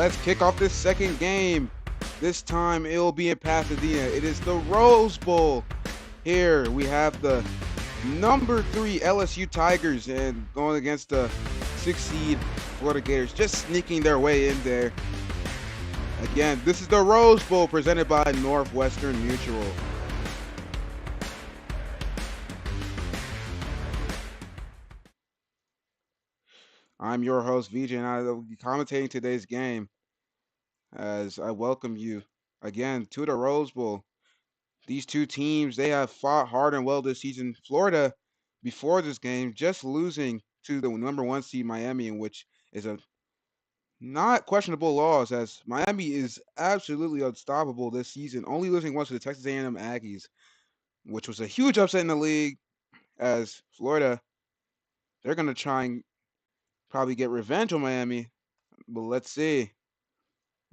let's kick off this second game. This time it will be in Pasadena. It is the Rose Bowl. Here we have the number 3 LSU Tigers and going against the 6 seed Florida Gators, just sneaking their way in there. Again, this is the Rose Bowl presented by Northwestern Mutual. I'm your host, VJ, and I will be commentating today's game as I welcome you again to the Rose Bowl. These two teams, they have fought hard and well this season. Florida, before this game, just losing to the number 1 seed Miami, in which is a not questionable loss, as Miami is absolutely unstoppable this season, only losing once to the Texas A&M Aggies, which was a huge upset in the league, as Florida, they're going to try and probably get revenge on Miami, but let's see,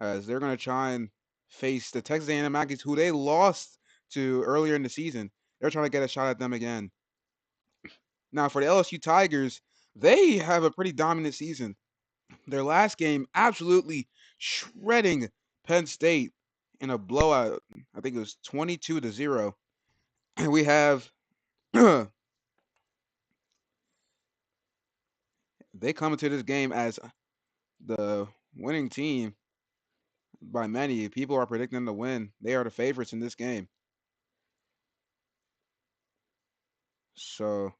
as they're going to try and face the Texas A&M Aggies, who they lost to earlier in the season. They're trying to get a shot at them again. Now, for the LSU Tigers, they have a pretty dominant season. Their last game, absolutely shredding Penn State in a blowout. I think it was 22-0. And we have they come into this game as the winning team by many. People are predicting them to win. They are the favorites in this game. So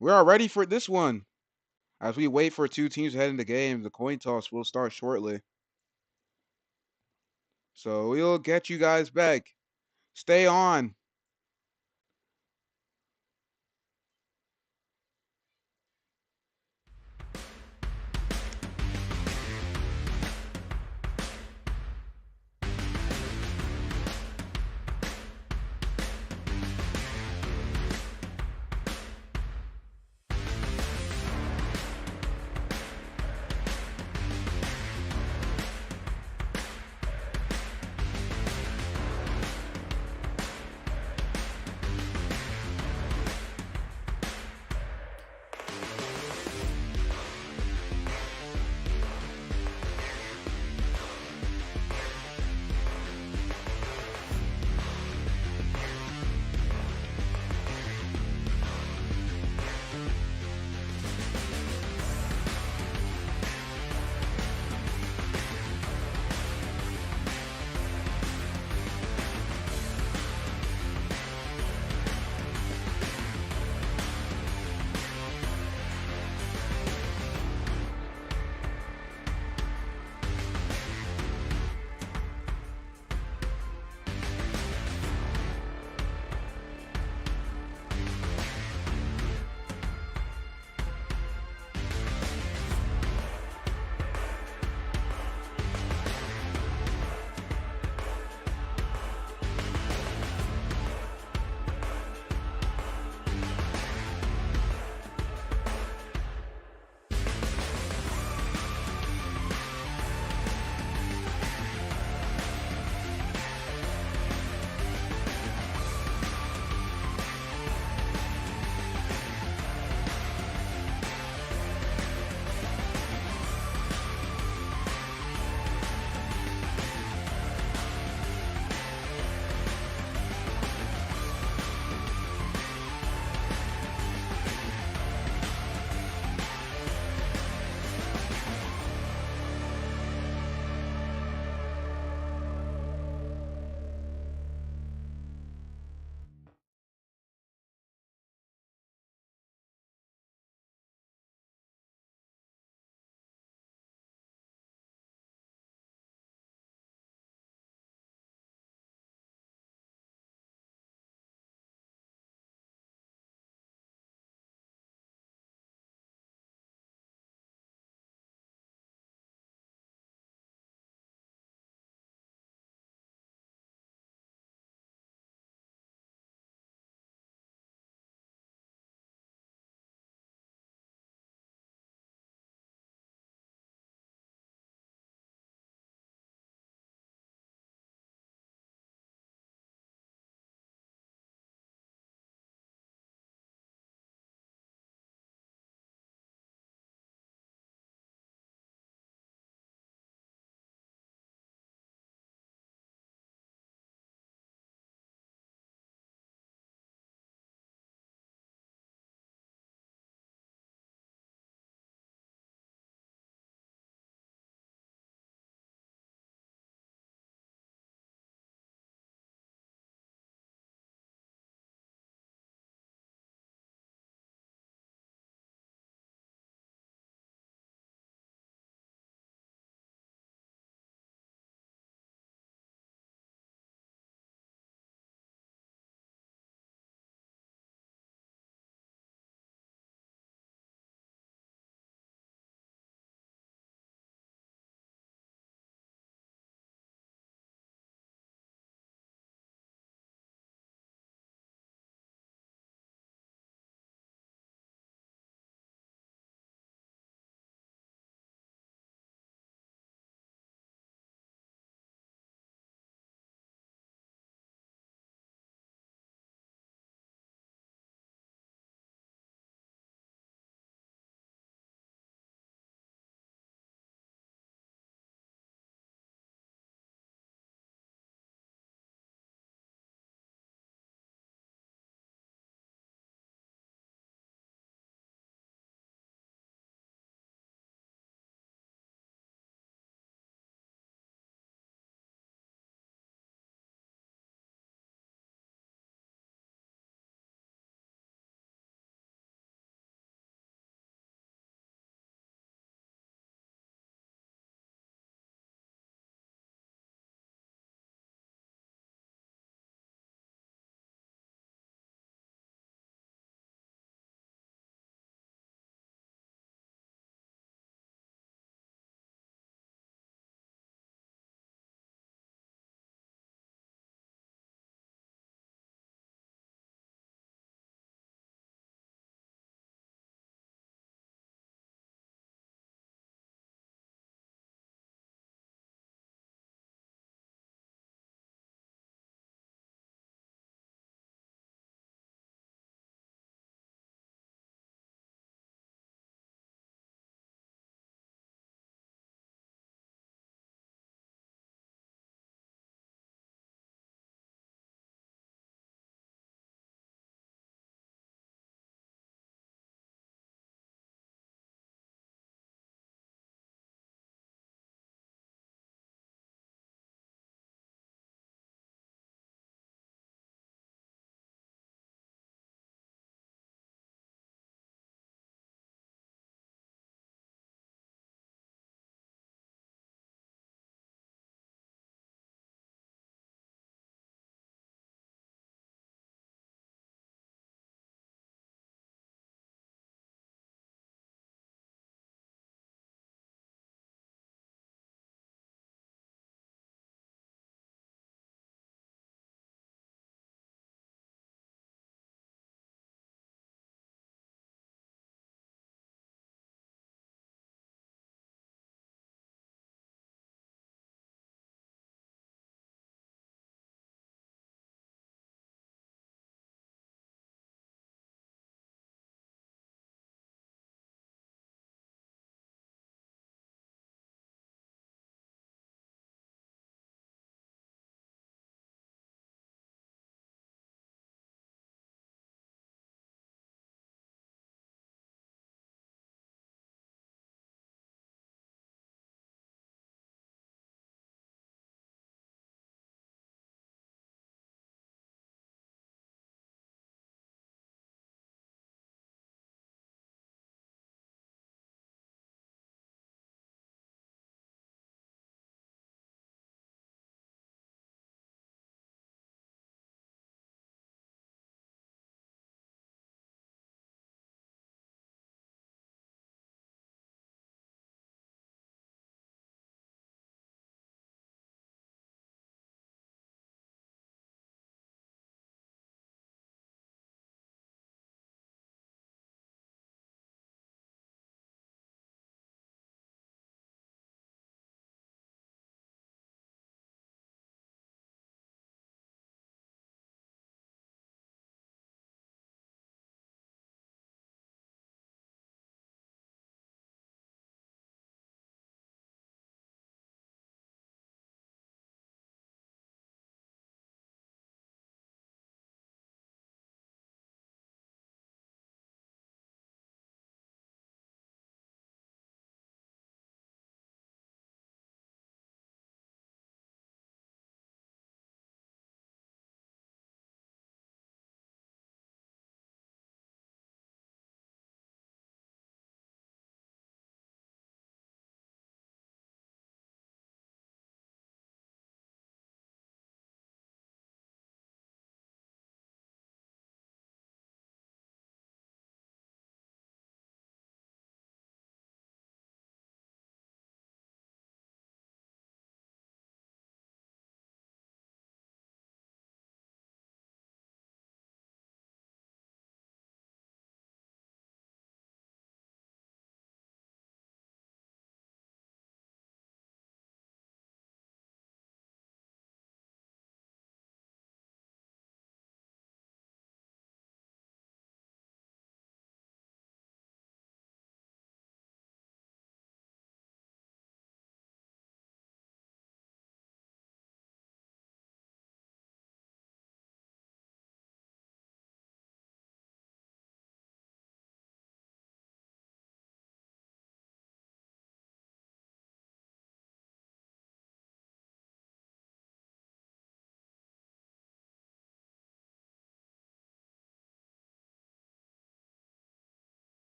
we are ready for this one. As we wait for two teams to head in the game, the coin toss will start shortly. So we'll get you guys back. Stay on.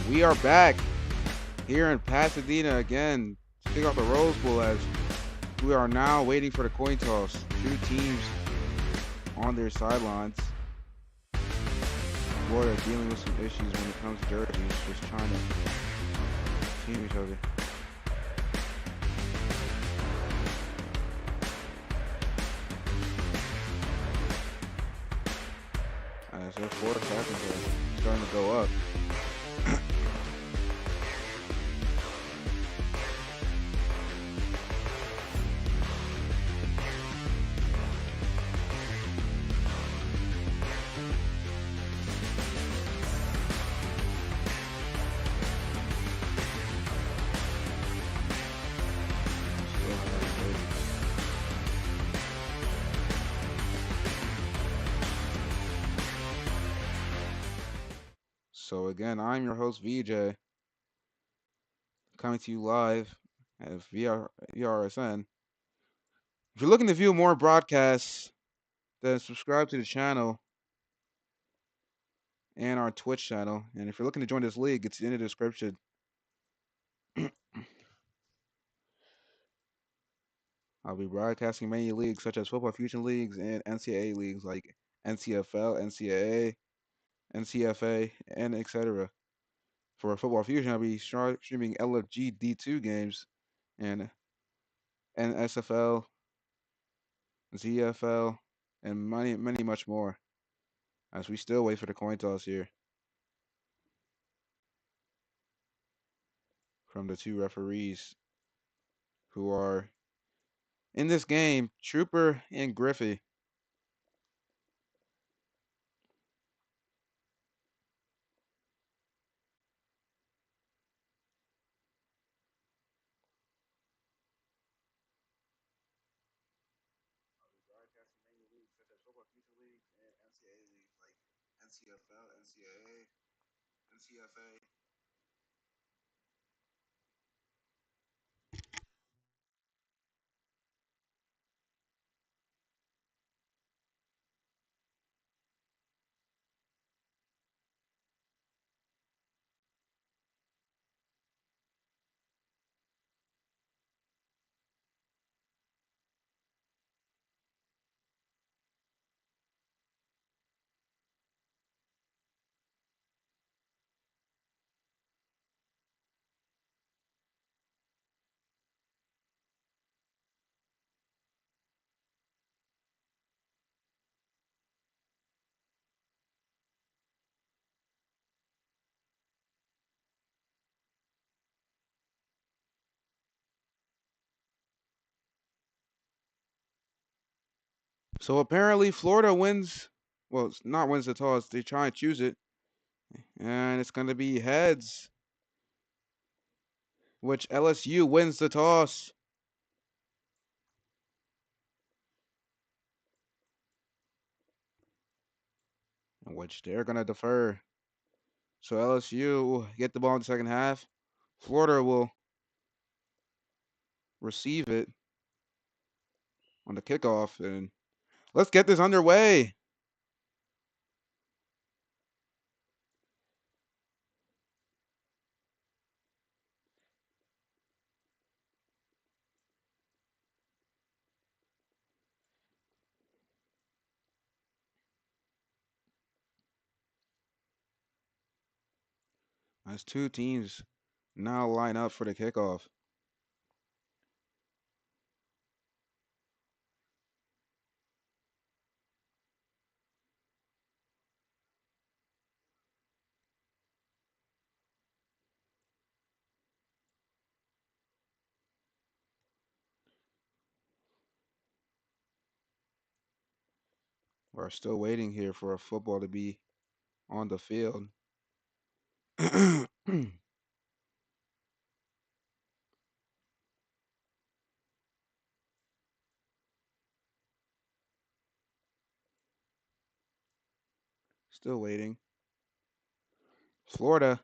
We are back here in Pasadena again to kick off the Rose Bowl as we are now waiting for the coin toss. Two teams on their sidelines. Florida dealing with some issues when it comes to jerseys, just trying to team each other. As their Florida captains are starting to go up. So again, I'm your host VJ, coming to you live at VRSN. If you're looking to view more broadcasts, then subscribe to the channel and our Twitch channel. And if you're looking to join this league, it's in the description. I'll be broadcasting many leagues such as Football Fusion leagues and NCAA leagues like NCFL, NCAA, NCFA, and etc. For Football Fusion, I'll be streaming LFG D2 games and NSFL, ZFL, and many much more. As we still wait for the coin toss here from the two referees who are in this game, Trooper and Griffey. Broadcasting many leagues such as Football Future leagues and NCAA leagues like NCFL, NCAA, NCFA. So apparently Florida wins. Well, it's not wins the toss. They try and choose it, and it's going to be heads, which LSU wins the toss, in which they're going to defer. So LSU will get the ball in the second half. Florida will receive it on the kickoff, and let's get this underway. As two teams now line up for the kickoff. We're still waiting here for a football to be on the field. Still waiting. Florida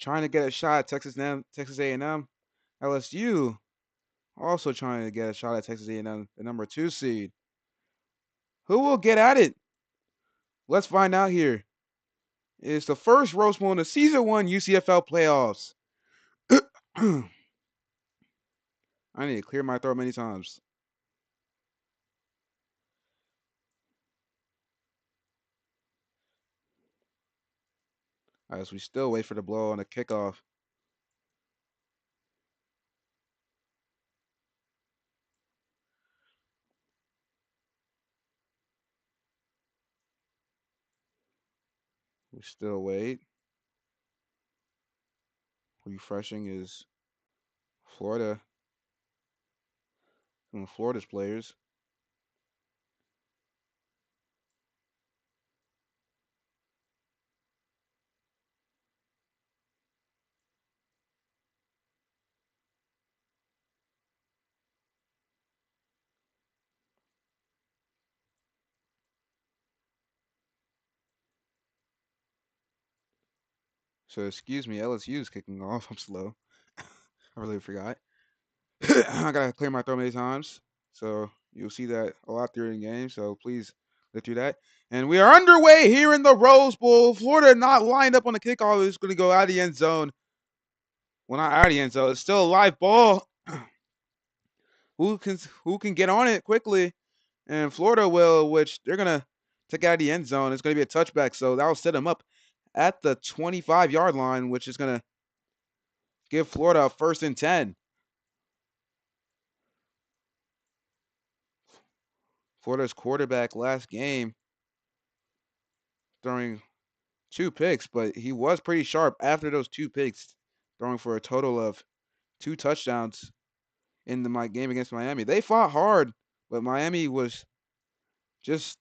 trying to get a shot at Texas A&M. LSU also trying to get a shot at Texas A&M, the number 2 seed. Who will get at it? Let's find out here It's the first Rose Bowl in the Season 1 UCFL playoffs. I need to clear my throat many times. As we still wait for the blow on the kickoff. We still wait. Refreshing is Florida. Some of Florida's players. So excuse me, LSU is kicking off. I'm slow. I really forgot. I gotta clear my throat many times. So you'll see that a lot during the game. So please let through that. And we are underway here in the Rose Bowl. Florida not lined up on the kickoff. It's going to go out of the end zone. Well, not out of the end zone. It's still a live ball. Who can get on it quickly? And Florida will, which they're gonna take out of the end zone. It's gonna be a touchback. So that'll set them up at the 25-yard line, which is gonna give Florida a 1st and 10. Florida's quarterback last game throwing 2 picks, but he was pretty sharp after those 2 picks, throwing for a total of 2 touchdowns in the game against Miami. They fought hard, but Miami was just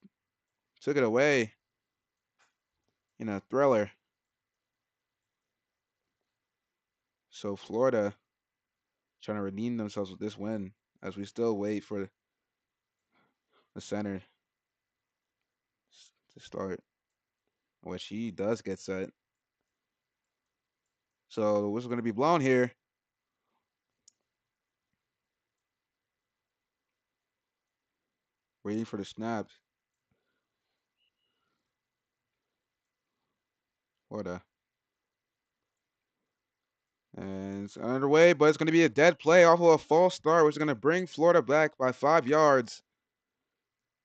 took it away in a thriller. So Florida trying to redeem themselves with this win as we still wait for the center to start, which he does get set. So the whistle going to be blown here. Waiting for the snaps. Florida. And it's underway, but it's going to be a dead play off of a false start, which is going to bring Florida back by 5 yards.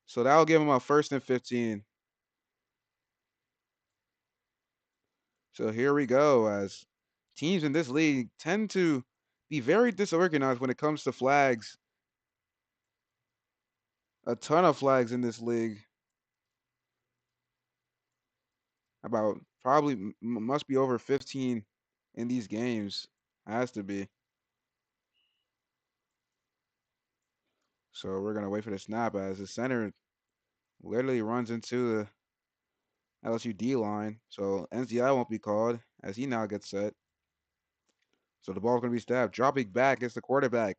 So that'll give them a 1st and 15. So here we go, as teams in this league tend to be very disorganized when it comes to flags. A ton of flags in this league. About probably must be over 15 in these games. Has to be. So we're going to wait for the snap as the center literally runs into the LSU D line. So NCI won't be called as he now gets set. So the ball's going to be stabbed. Dropping back is the quarterback.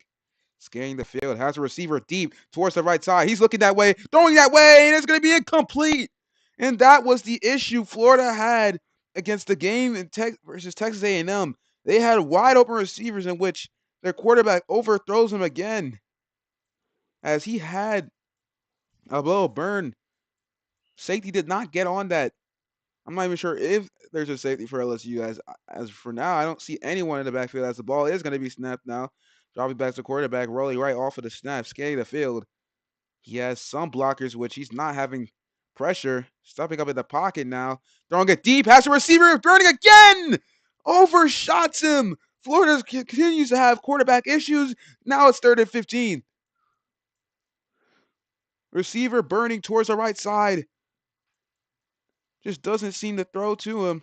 Scanning the field. Has a receiver deep towards the right side. He's looking that way. Throwing that way. And it's going to be incomplete. And that was the issue Florida had against the game in versus Texas A&M. They had wide open receivers in which their quarterback overthrows him again. As he had a little burn. Safety did not get on that. I'm not even sure if there's a safety for LSU. As for now, I don't see anyone in the backfield as the ball is going to be snapped now. Dropping back to quarterback, rolling right off of the snap, scanning the field. He has some blockers, which he's not having pressure. Stepping up in the pocket now. Throwing it deep. Has a receiver. Throwing again. Overshots him. Florida continues to have quarterback issues. Now it's 3rd and 15. Receiver burning towards the right side. Just doesn't seem to throw to him.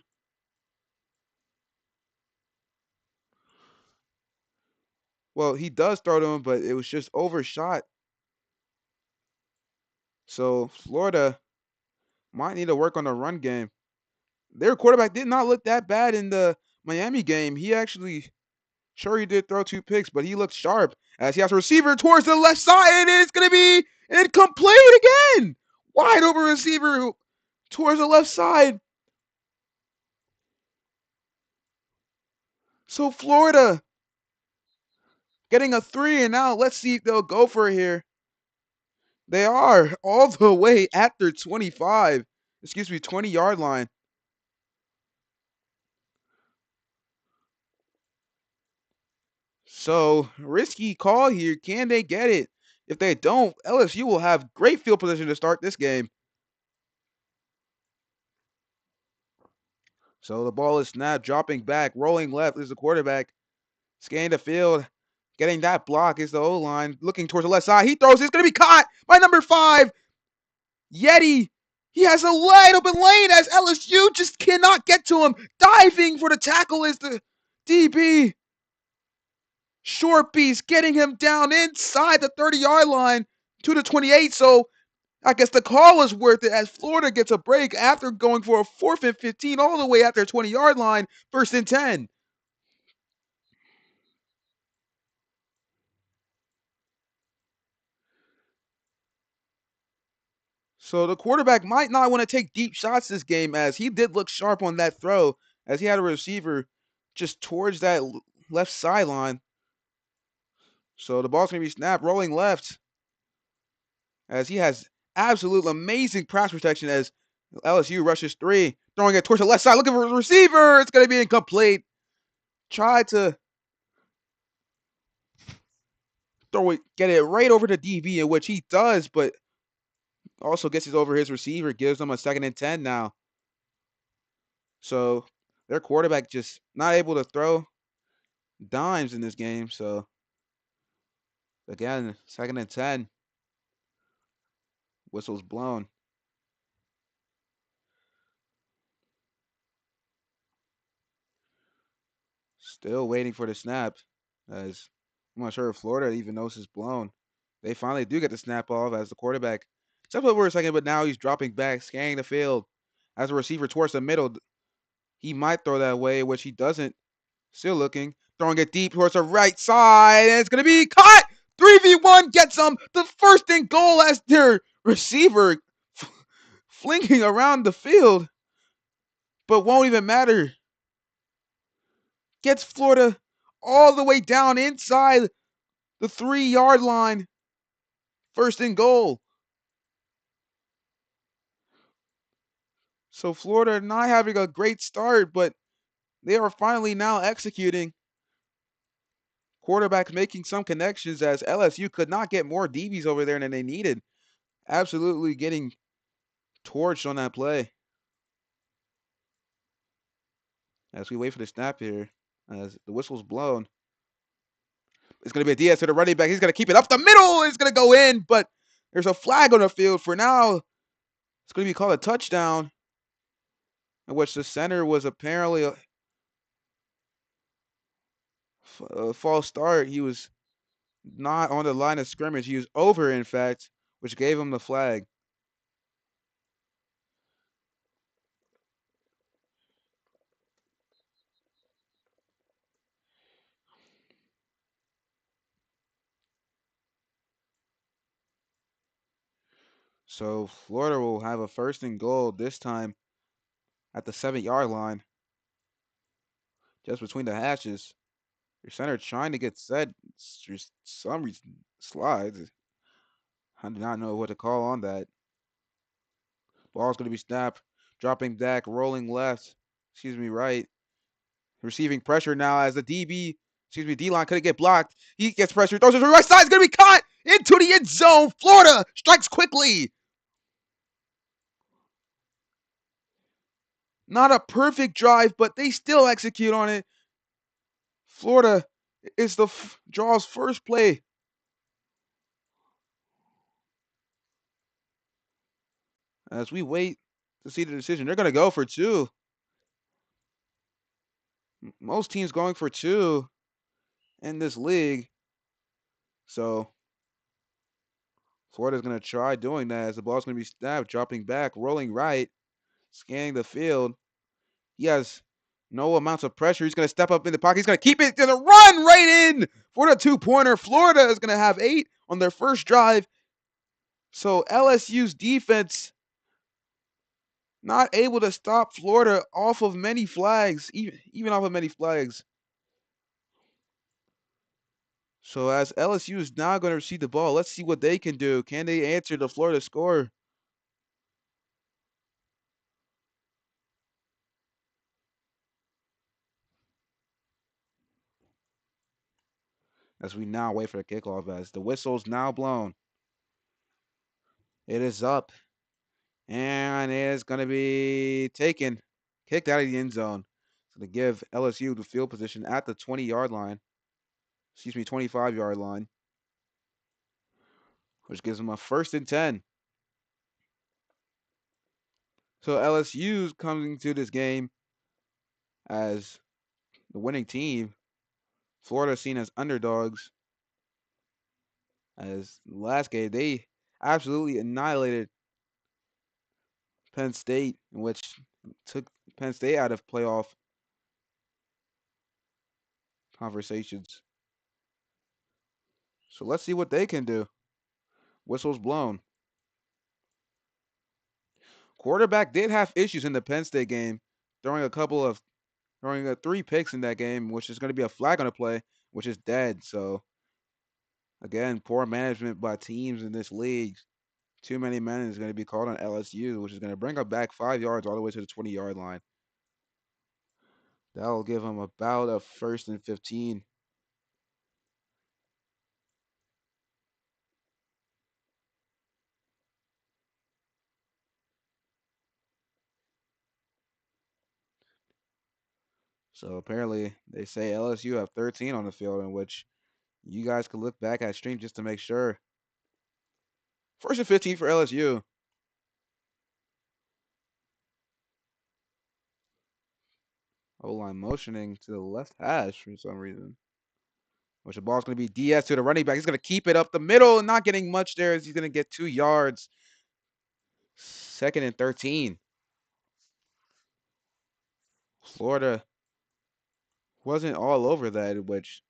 Well, he does throw to him, but it was just overshot. So Florida might need to work on the run game. Their quarterback did not look that bad in the Miami game. He actually, sure, he did throw 2 picks, but he looked sharp as he has a receiver towards the left side, and it's going to be incomplete again. Wide open receiver towards the left side. So Florida getting a 3, and now let's see if they'll go for it here. They are all the way at their 20-yard line. So, risky call here. Can they get it? If they don't, LSU will have great field position to start this game. So the ball is snapped, dropping back, rolling left is the quarterback. Scanning the field, getting that block is the O line. Looking towards the left side. He throws. It's going to be caught by number 5, Yeti. He has a wide open lane as LSU just cannot get to him. Diving for the tackle is the DB. Short piece getting him down inside the 30-yard line to the 28. So I guess the call was worth it as Florida gets a break after going for a 4th and 15 all the way at their 20-yard line, 1st and 10. So the quarterback might not want to take deep shots this game as he did look sharp on that throw as he had a receiver just towards that left sideline. So the ball's going to be snapped, rolling left as he has absolute amazing pass protection as LSU rushes 3, throwing it towards the left side, looking for the receiver. It's going to be incomplete. Tried to throw it, get it right over to DB, in which he does, but also gets it over his receiver, gives them a 2nd and 10 now. So their quarterback just not able to throw dimes in this game. So again, 2nd and 10, whistles blown. Still waiting for the snap, as I'm not sure if Florida even knows it's blown. They finally do get the snap off as the quarterback steps over a second, but now he's dropping back, scanning the field. As a receiver towards the middle, he might throw that way, which he doesn't. Still looking, throwing it deep towards the right side, and it's going to be caught. 3v1 gets them the 1st and goal as their receiver flinging around the field, but won't even matter. Gets Florida all the way down inside the 3-yard line. 1st and goal. So Florida not having a great start, but they are finally now executing. Quarterbacks making some connections as LSU could not get more DBs over there than they needed. Absolutely getting torched on that play. As we wait for the snap here, as the whistle's blown. It's going to be a Diaz to the running back. He's going to keep it up the middle. It's going to go in, but there's a flag on the field for now. It's going to be called a touchdown, in which the center was apparently a false start. He was not on the line of scrimmage. He was over, in fact, which gave him the flag. So Florida will have a 1st and goal this time at the 7-yard line, just between the hashes. Your center trying to get set. For some reason, slides. I do not know what to call on that. Ball's going to be snapped, dropping back, rolling left. Right. Receiving pressure now as the D-line couldn't get blocked. He gets pressure, throws it to the right side. It's going to be caught into the end zone. Florida strikes quickly. Not a perfect drive, but they still execute on it. Florida is the draw's first play. As we wait to see the decision, they're going to go for 2. Most teams going for 2 in this league. So Florida's going to try doing that as the ball's going to be snapped, dropping back, rolling right, scanning the field. He has no amounts of pressure. He's going to step up in the pocket. He's going to keep it to the run right in for the 2-pointer. Florida is going to have 8 on their first drive. So LSU's defense not able to stop Florida off of many flags, even off of many flags. So as LSU is now going to receive the ball, let's see what they can do. Can they answer the Florida score? as we now wait for the kickoff as the whistle's now blown. It is up, and it is going to be taken, kicked out of the end zone. It's going to give LSU the field position at the 20-yard line. 25-yard line, which gives them a 1st and 10. So LSU's coming to this game as the winning team. Florida seen as underdogs. As last game, they absolutely annihilated Penn State, in which took Penn State out of playoff conversations. So let's see what they can do. Whistles blown. Quarterback did have issues in the Penn State game, throwing three picks in that game, which is going to be a flag on the play, which is dead. So again, poor management by teams in this league. Too many men is going to be called on LSU, which is going to bring them back 5 yards all the way to the 20-yard line. That'll give them about a 1st and 15. So apparently they say LSU have 13 on the field, in which you guys could look back at stream just to make sure. 1st and 15 for LSU. O-line motioning to the left hash for some reason. Which the ball's going to be Diaz to the running back. He's going to keep it up the middle and not getting much there as he's going to get 2 yards. 2nd and 13. Florida wasn't all over that, which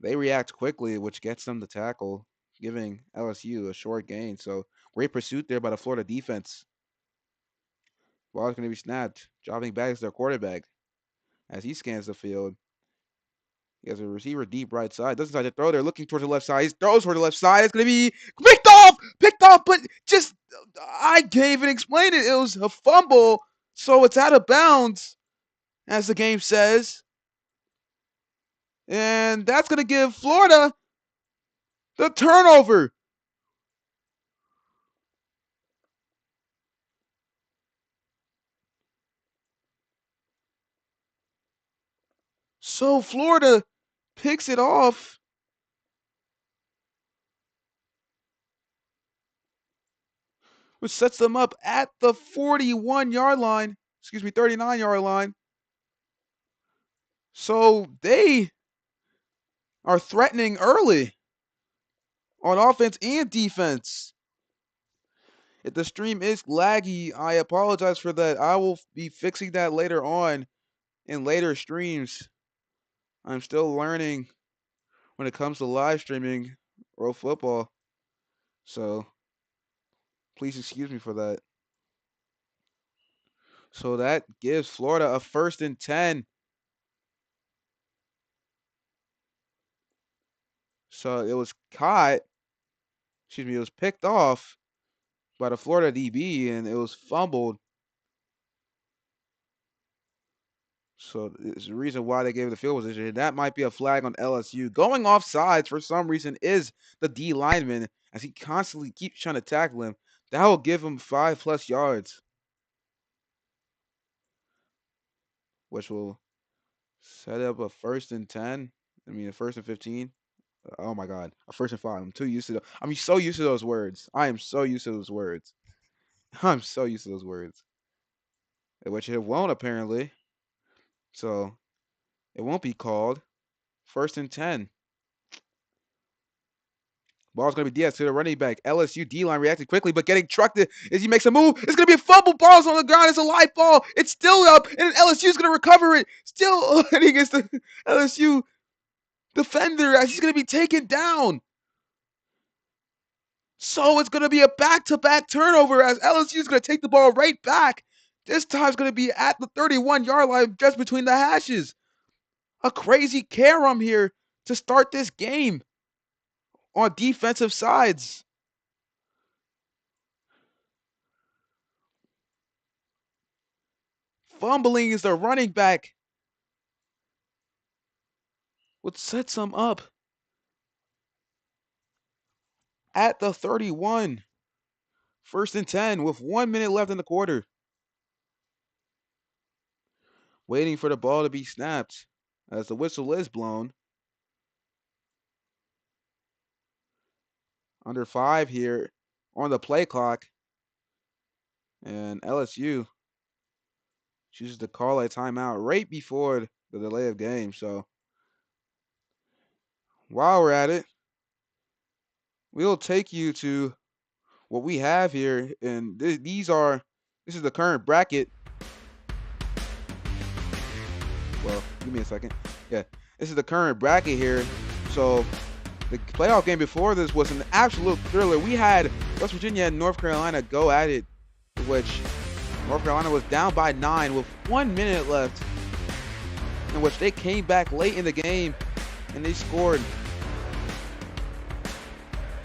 they react quickly, which gets them the tackle, giving LSU a short gain. So great pursuit there by the Florida defense. Ball's going to be snapped. Dropping back is their quarterback as he scans the field. He has a receiver deep right side. Doesn't decide to throw. They're looking towards the left side. He throws toward the left side. It's going to be picked off, but just I can't even explain it. It was a fumble, so it's out of bounds, as the game says. And that's going to give Florida the turnover. So Florida picks it off. Which sets them up at the 41-yard line. 39-yard line. So they are threatening early on offense and defense. If the stream is laggy, I apologize for that. I will be fixing that later on in later streams. I'm still learning when it comes to live streaming world football. So please excuse me for that. So that gives Florida a 1st and 10. So it was it was picked off by the Florida DB and it was fumbled. So it's the reason why they gave the field position. That might be a flag on LSU. Going off sides for some reason is the D lineman as he constantly keeps trying to tackle him. That will give him 5+ yards, which will set up a 1st and 10. I mean, a 1st and 15. Oh my God, a 1st and 5. I'm too used to them. I'm so used to those words. I am so used to those words. I'm so used to those words. Which it won't apparently. So it won't be called. 1st and 10. Ball's going to be Diaz to the running back. LSU D-line reacted quickly, but getting trucked as he makes a move. It's going to be a fumble. Ball's on the ground. It's a live ball. It's still up, and LSU's going to recover it. Still heading against the LSU defender as he's going to be taken down. So it's going to be a back-to-back turnover as LSU's going to take the ball right back. This time's going to be at the 31-yard line just between the hashes. A crazy carom here to start this game on defensive sides. Fumbling is the running back. What sets them up at the 31. First and 10 with 1 minute left in the quarter. Waiting for the ball to be snapped as the whistle is blown. Under 5 here on the play clock. And LSU chooses to call a timeout right before the delay of game. So while we're at it, we'll take you to what we have here. And this is the current bracket. Well, give me a second. Yeah, this is the current bracket here. So the playoff game before this was an absolute thriller. We had West Virginia and North Carolina go at it, which North Carolina was down by 9 with 1 minute left, in which they came back late in the game and they scored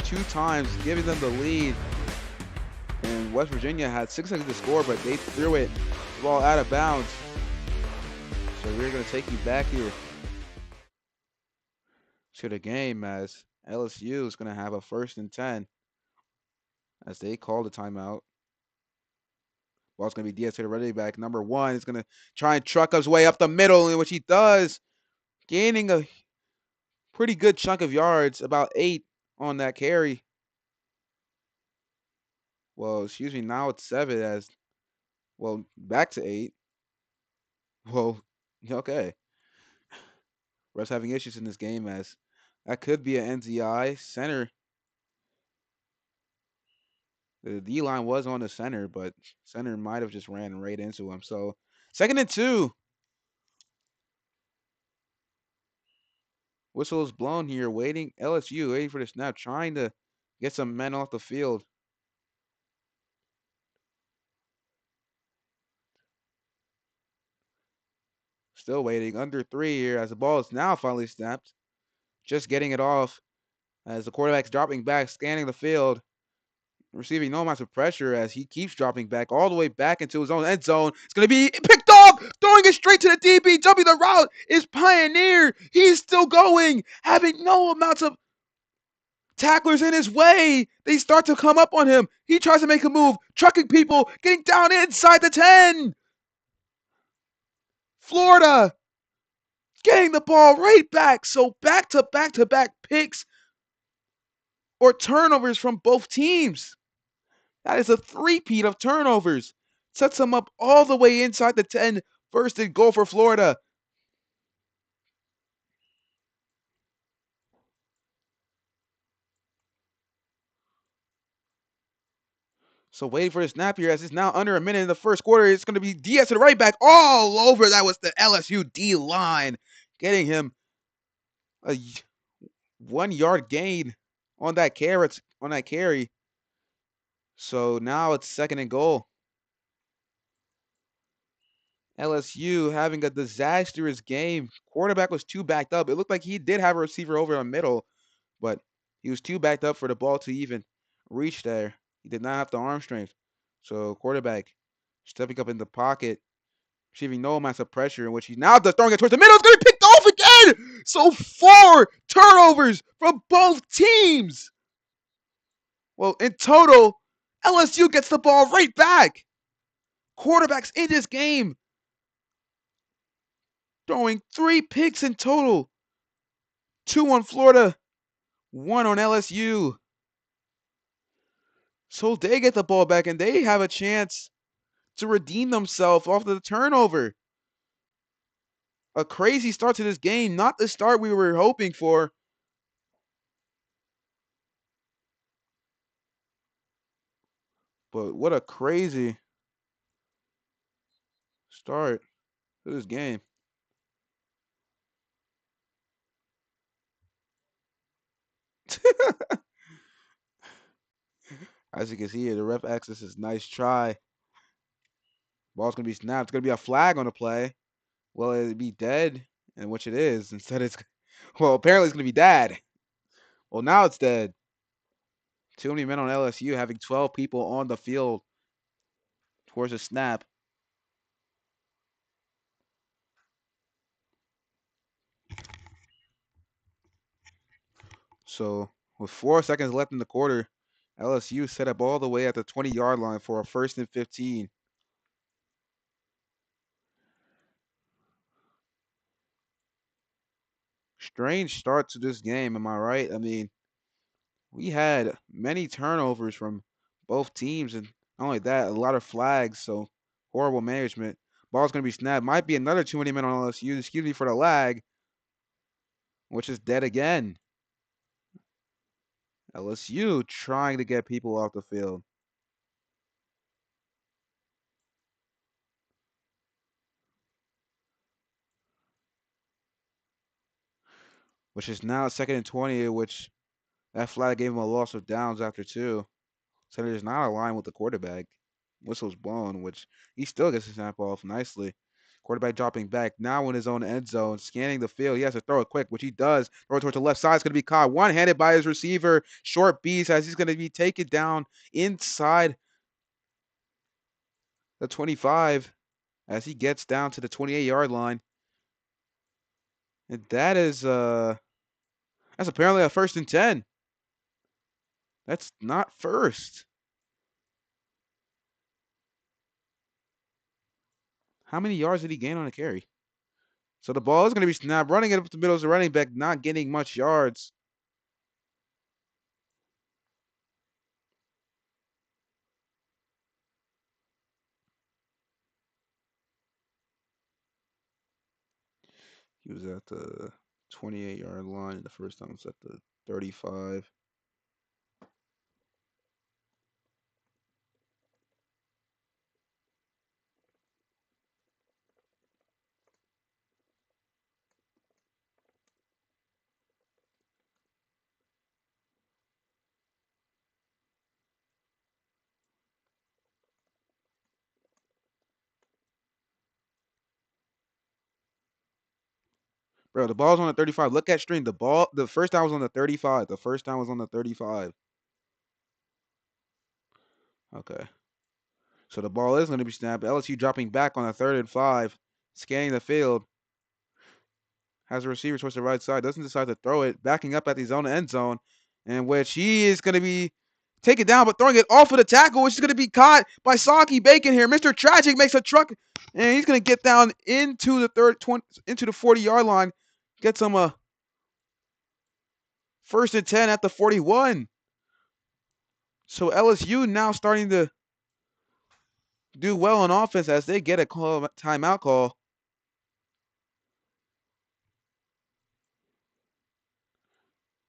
2 times, giving them the lead. And West Virginia had 6 seconds to score, but they threw it the ball out of bounds. So we're going to take you back here to the game as LSU is going to have a first and 10 as they call the timeout. Ball's going to be Diaz to the running back. Number 1 is going to try and truck his way up the middle, in which he does, gaining a pretty good chunk of yards, about 8 on that carry. Well, excuse me, now it's 7 as, well, back to 8. Well, okay. Russ having issues in this game as that could be an NZI center. The D line was on the center, but center might have just ran right into him. So 2nd and 2. Whistle is blown here, waiting. LSU waiting for the snap, trying to get some men off the field. Still waiting. Under 3 here as the ball is now finally snapped. Just getting it off as the quarterback's dropping back, scanning the field, receiving no amount of pressure as he keeps dropping back all the way back into his own end zone. It's going to be picked off, throwing it straight to the DBW. The route is Pioneer. He's still going, having no amounts of tacklers in his way. They start to come up on him. He tries to make a move, trucking people, getting down inside the 10. Florida getting the ball right back. So back to back to back picks or turnovers from both teams. That is a three-peat of turnovers. Sets them up all the way inside the 10. First and goal for Florida. So waiting for the snap here as it's now under a minute in the first quarter. It's going to be Diaz to the right back all over. That was the LSU D line, getting him a 1 yard gain on that carry. So now it's 2nd and goal. LSU having a disastrous game. Quarterback was too backed up. It looked like he did have a receiver over the middle, but he was too backed up for the ball to even reach there. He did not have the arm strength. So quarterback stepping up in the pocket, receiving no amounts of pressure, in which he's now just throwing it towards the middle. It's going to be picked off again. So 4 turnovers from both teams. Well, in total, LSU gets the ball right back. Quarterbacks in this game throwing 3 picks in total. 2 on Florida, 1 on LSU. So they get the ball back and they have a chance to redeem themselves off the turnover. A crazy start to this game, not the start we were hoping for. But what a crazy start to this game. As you can see here, the ref access is nice try. Ball's going to be snapped. It's going to be a flag on the play. Well, it'd be dead, and which it is. Instead, well, apparently it's going to be dead. Well, now it's dead. Too many men on LSU having 12 people on the field towards a snap. So With 4 seconds left in the quarter, LSU set up all the way at the 20-yard line for a 1st and 15. Strange start to this game, am I right? I mean, we had many turnovers from both teams, and not only that, a lot of flags, so horrible management. Ball's going to be snapped. Might be another too many men on LSU. Excuse me for the lag, which is dead again. LSU trying to get people off the field. Which is now 2nd and 20, which that flag gave him a loss of downs after 2. So there's not a line with the quarterback. Whistle's blown, which he still gets the snap off nicely. Quarterback dropping back now in his own end zone, scanning the field. He has to throw it quick, which he does. Throw it towards the left side. It's going to be caught one-handed by his receiver. Short beast as he's going to be taken down inside the 25 as he gets down to the 28-yard line. And that's apparently a 1st and 10. That's not first. How many yards did he gain on a carry? So the ball is going to be snapped, running it up the middle as a running back, not getting much yards. He was at the 28-yard line. The first time was at the 35. Bro, the ball's on the 35. Look at stream. The first down was on the 35. The first down was on the 35. Okay. So the ball is going to be snapped. LSU dropping back on a 3rd and 5. Scanning the field. Has a receiver towards the right side. Doesn't decide to throw it. Backing up at his own end zone. In which he is going to be taken down, but throwing it off of the tackle, which is going to be caught by Saki Bacon here. Mr. Tragic makes a truck, and he's going to get down into the into the 40-yard line. Gets him a 1st and 10 at the 41. So LSU now starting to do well on offense as they get a timeout call.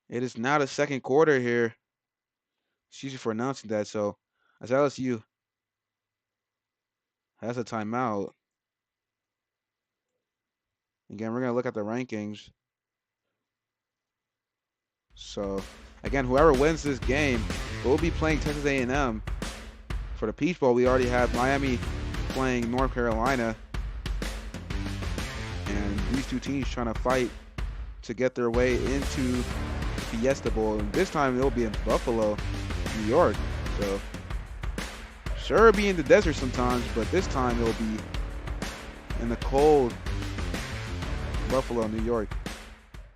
It is now the second quarter here. Excuse me for announcing that. So as LSU has a timeout. Again, we're going to look at the rankings. So again, whoever wins this game will be playing Texas A&M. For the Peach Bowl, we already have Miami playing North Carolina. And these two teams trying to fight to get their way into the Fiesta Bowl. And this time it'll be in Buffalo, New York. So sure it'll be in the desert sometimes, but this time it'll be in the cold Buffalo, New York.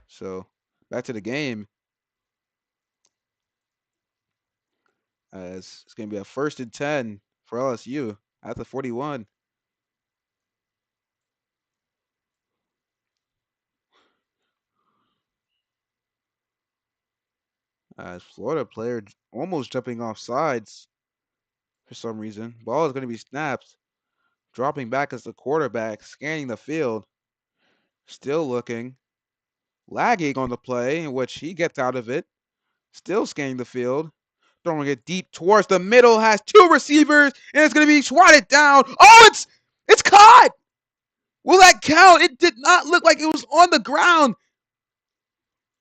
So back to the game. As it's going to be a 1st and 10 for LSU at the 41. As Florida player almost jumping off sides for some reason. Ball is going to be snapped. Dropping back as the quarterback, scanning the field. Still looking. Lagging on the play, in which he gets out of it. Still scanning the field. Throwing it deep towards the middle. Has 2 receivers, and it's going to be swatted down. Oh, it's caught! Will that count? It did not look like it was on the ground.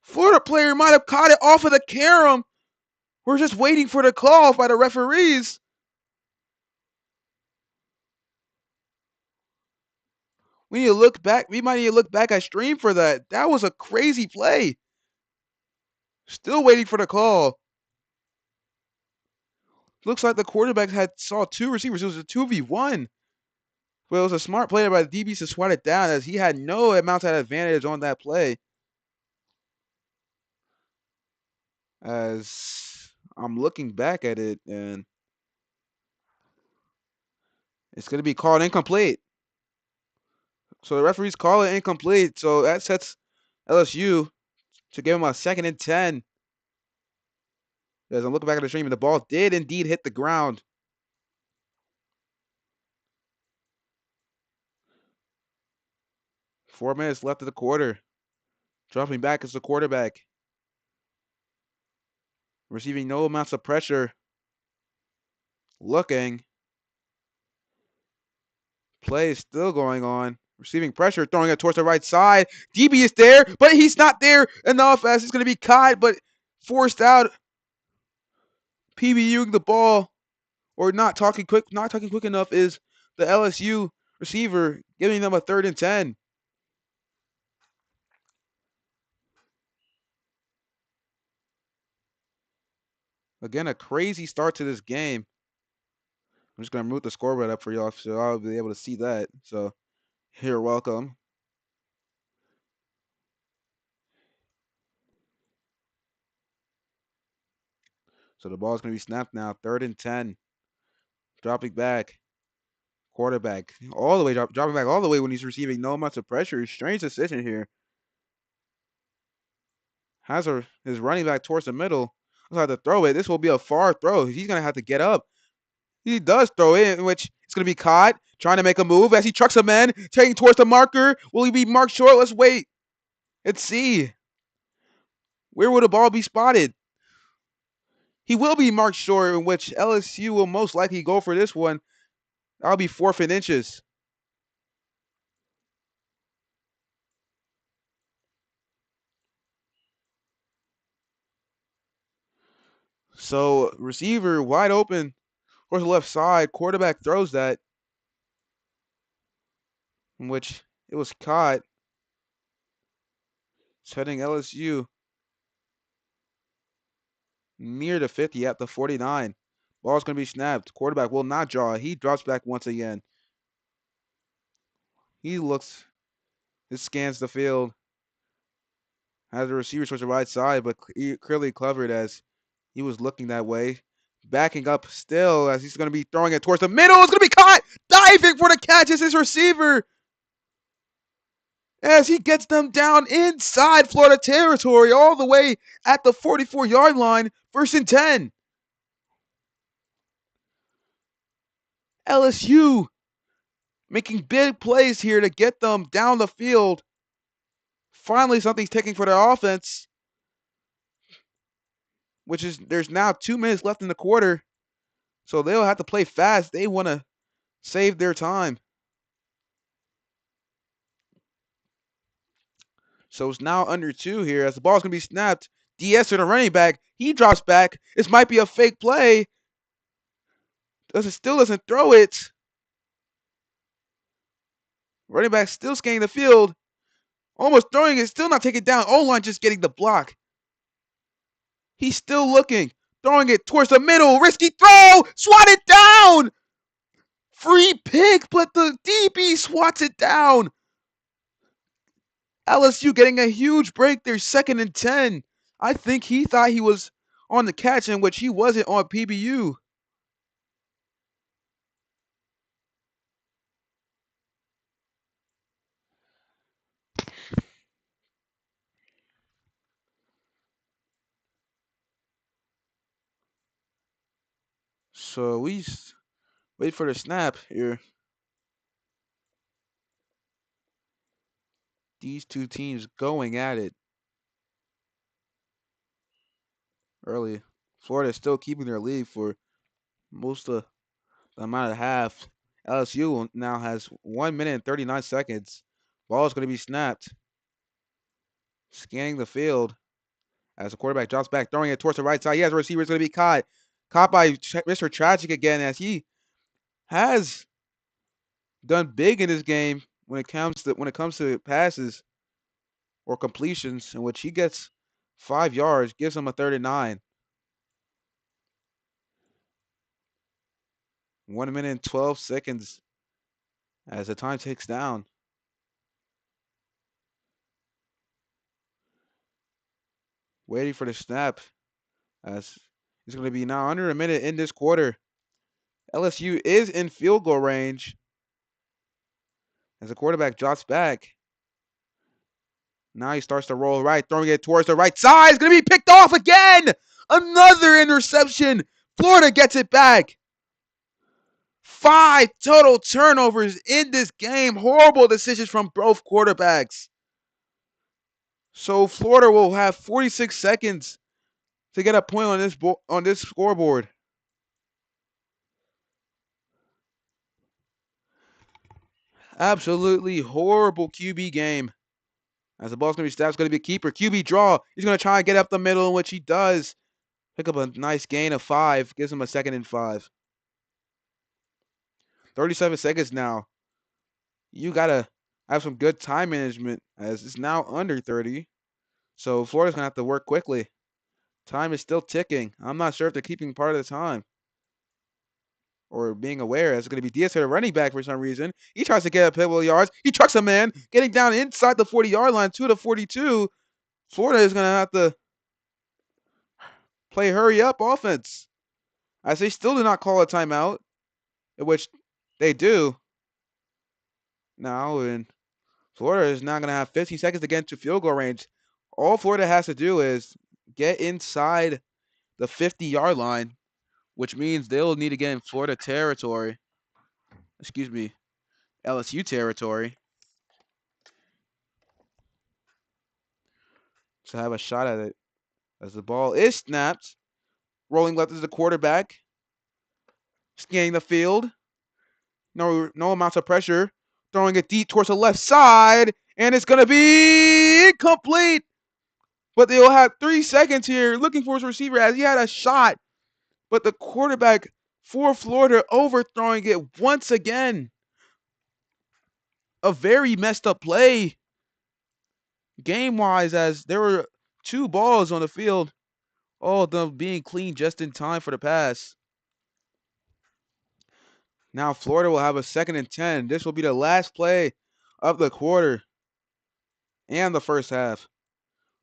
Florida player might have caught it off of the carom. We're just waiting for the call by the referees. We need to look back. We might need to look back at stream for that. That was a crazy play. Still waiting for the call. Looks like the quarterback saw 2 receivers. It was a 2v1. But it was a smart play by the DBs to swat it down as he had no amount of advantage on that play. as I'm looking back at it, and it's going to be called incomplete. So the referees call it incomplete. So that sets LSU to give him a 2nd and 10. As I'm looking back at the stream, the ball did indeed hit the ground. Four minutes left of the quarter. Dropping back is the quarterback. Receiving no amounts of pressure. Looking. Play is still going on. Receiving pressure, throwing it towards the right side. DB is there, but he's not there enough as it's going to be caught, but forced out. PBUing the ball, or not talking quick enough is the LSU receiver, giving them a 3rd and 10. Again, a crazy start to this game. I'm just going to move the scoreboard up for y'all so I'll be able to see that. So, here, welcome. So the ball's going to be snapped now. 3rd and 10. Dropping back. Quarterback. All the way, dropping back all the way when he's receiving no amounts of pressure. Strange decision here. Has his running back towards the middle. He'll have to throw it. This will be a far throw. He's going to have to get up. He does throw it, in which it's going to be caught. Trying to make a move as he trucks a man. Taking towards the marker. Will he be marked short? Let's wait. Let's see. Where will the ball be spotted? He will be marked short, in which LSU will most likely go for this one. That'll be 4th and inches. So receiver wide open towards the left side. Quarterback throws that, in which it was caught. It's heading LSU near the 50 at the 49. Ball's going to be snapped. Quarterback will not draw. He drops back once again. He scans the field. Has the receiver towards the right side, but clearly covered as he was looking that way. Backing up still as he's going to be throwing it towards the middle. It's going to be caught. Diving for the catch is his receiver. As he gets them down inside Florida territory, all the way at the 44-yard line, 1st and 10. LSU making big plays here to get them down the field. Finally, something's taking for their offense, which is there's now 2 minutes left in the quarter, so they'll have to play fast. They want to save their time. So it's now under 2 here as the ball's going to be snapped. DS to the running back. He drops back. This might be a fake play. Still doesn't throw it. Running back still scanning the field. Almost throwing it. Still not taking it down. O-line just getting the block. He's still looking. Throwing it towards the middle. Risky throw. Swatted down. Free pick, but the DB swats it down. LSU getting a huge break there, 2nd and 10. I think he thought he was on the catch, in which he wasn't on PBU. So we wait for the snap here. These two teams going at it early. Florida is still keeping their lead for most of the amount of half. LSU now has 1 minute and 39 seconds. Ball is going to be snapped. Scanning the field as the quarterback drops back, throwing it towards the right side. He has a receiver. It's going to be caught. Caught by Mr. Tragic again, as he has done big in this game when it comes to passes or completions, in which he gets 5 yards, gives him a 3rd and 9. 1 minute and 12 seconds as the time ticks down. Waiting for the snap. As it's going to be now under a minute in this quarter. LSU is in field goal range as the quarterback drops back. Now he starts to roll right, throwing it towards the right side. It's going to be picked off again. Another interception. Florida gets it back. 5 total turnovers in this game. Horrible decisions from both quarterbacks. So Florida will have 46 seconds to get a point on this scoreboard. Absolutely horrible QB game. As the ball's going to be snapped, it's going to be a keeper. QB draw. He's going to try and get up the middle, in which he does. Pick up a nice gain of 5. Gives him a 2nd and 5. 37 seconds now. You got to have some good time management as it's now under 30. So Florida's going to have to work quickly. Time is still ticking. I'm not sure if they're keeping part of the time or being aware. As it's going to be Diaz here, running back for some reason. He tries to get a pivotal yards. He trucks a man, getting down inside the 40-yard line to the 42. Florida is going to have to play hurry-up offense as they still do not call a timeout, which they do. Now, and Florida is now going to have 15 seconds to get into field goal range. All Florida has to do is get inside the 50-yard line, which means they'll need to get in Florida territory. Excuse me, LSU territory to have a shot at it. As the ball is snapped, rolling left is the quarterback, scanning the field. No amounts of pressure. Throwing it deep towards the left side, and it's going to be incomplete. But they'll have 3 seconds here looking for his receiver as he had a shot. But the quarterback for Florida overthrowing it once again. A very messed up play game-wise as there were 2 balls on the field. All of them being clean just in time for the pass. Now Florida will have a 2nd and 10. This will be the last play of the quarter and the first half.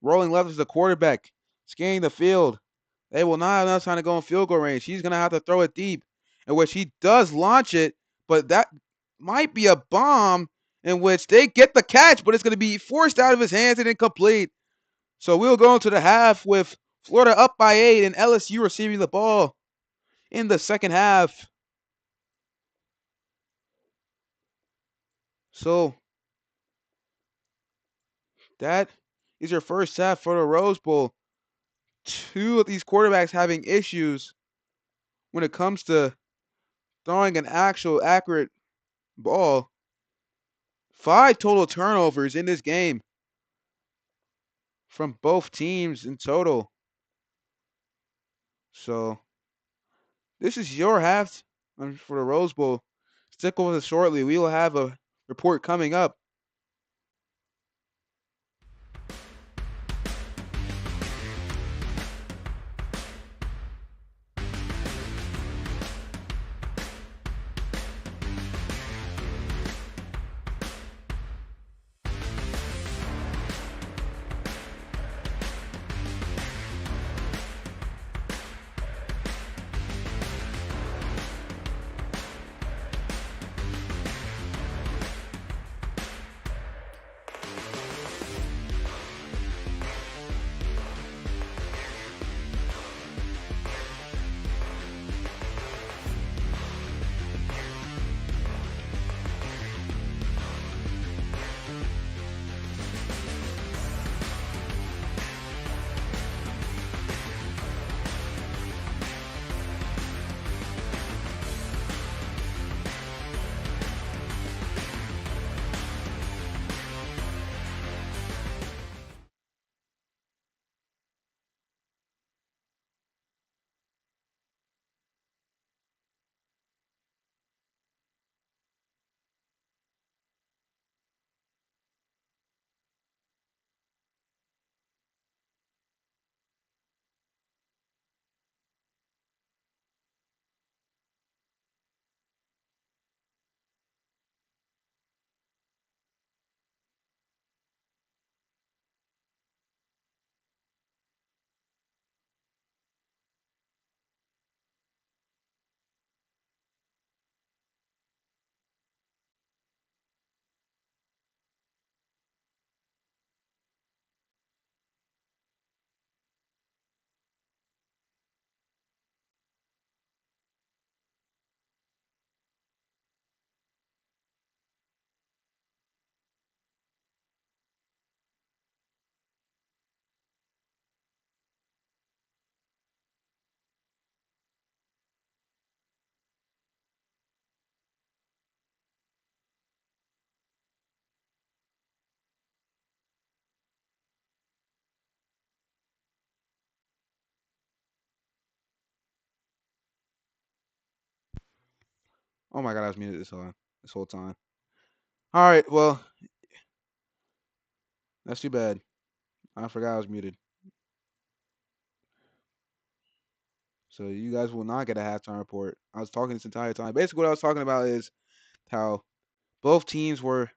Rolling left is the quarterback, scanning the field. They will not have enough time to go in field goal range. He's going to have to throw it deep, in which he does launch it, but that might be a bomb in which they get the catch, but it's going to be forced out of his hands and incomplete. So we'll go into the half with Florida up by 8 and LSU receiving the ball in the second half. So that is your first half for the Rose Bowl. 2 of these quarterbacks having issues when it comes to throwing an actual accurate ball. 5 total turnovers in this game from both teams in total. So this is your half for the Rose Bowl. Stick with us shortly. We will have a report coming up. Oh my god, I was muted this whole time. All right, well, that's too bad. I forgot I was muted. So you guys will not get a halftime report. I was talking this entire time. Basically, what I was talking about is how both teams were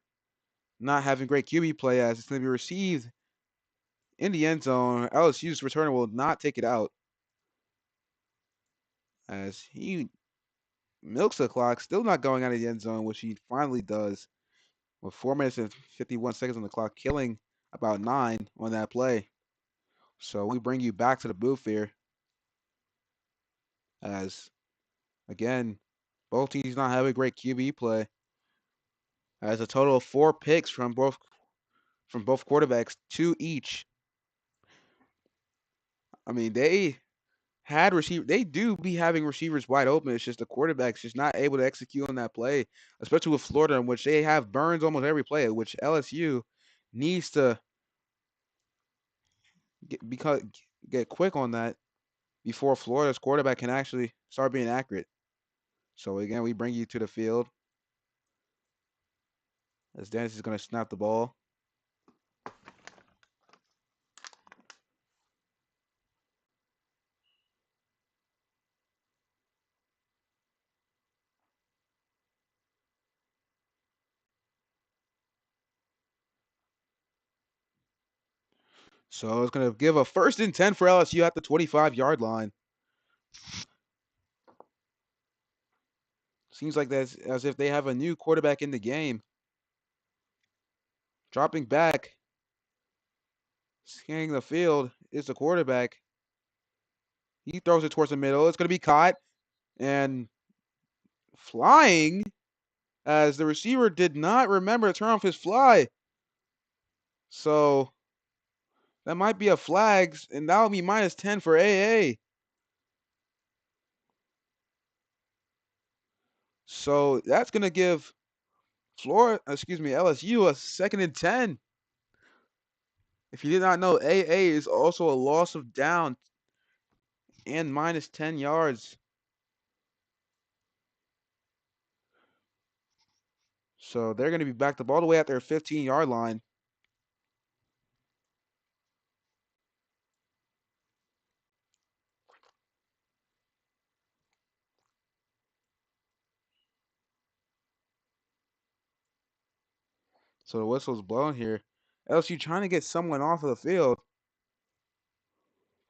not having great QB play as it's going to be received in the end zone. LSU's returner will not take it out as he milks the clock, still not going out of the end zone, which he finally does with 4 minutes and 51 seconds on the clock, killing about 9 on that play. So we bring you back to the booth here as, again, both teams not having great QB play. As a total of 4 picks from both quarterbacks, 2 each. I mean, they do be having receivers wide open. It's just the quarterback's just not able to execute on that play, especially with Florida, in which they have burns almost every play, which LSU needs to because get quick on that before Florida's quarterback can actually start being accurate. So again, we bring you to the field as Dennis is going to snap the ball. So it's going to give a 1st and 10 for LSU at the 25-yard line. Seems like that's as if they have a new quarterback in the game. Dropping back, scanning the field is the quarterback. He throws it towards the middle. It's going to be caught and flying as the receiver did not remember to turn off his fly. So that might be a flag, and that would be minus 10 for AA. So that's going to give LSU a 2nd and 10. If you did not know, AA is also a loss of down and minus 10 yards. So they're going to be backed up all the way at their 15-yard line. So the whistle's blown here. LSU trying to get someone off of the field.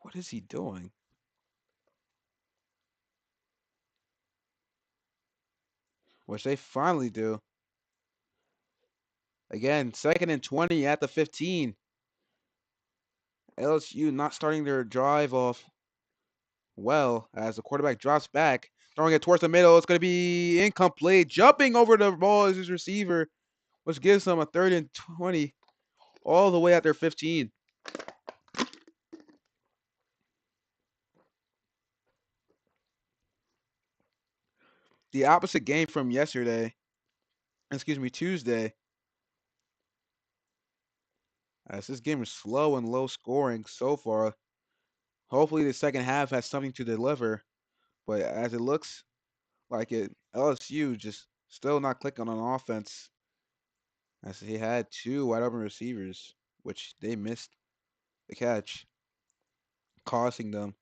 What is he doing? Which they finally do. Again, 2nd and 20 at the 15. LSU not starting their drive off well as the quarterback drops back, throwing it towards the middle. It's going to be incomplete. Jumping over the ball is his receiver, which gives them a 3rd and 20 all the way at their 15. The opposite game from Tuesday. As this game is slow and low scoring so far. Hopefully the second half has something to deliver. But as it looks like LSU just still not clicking on offense. As he had 2 wide open receivers, which they missed the catch, costing them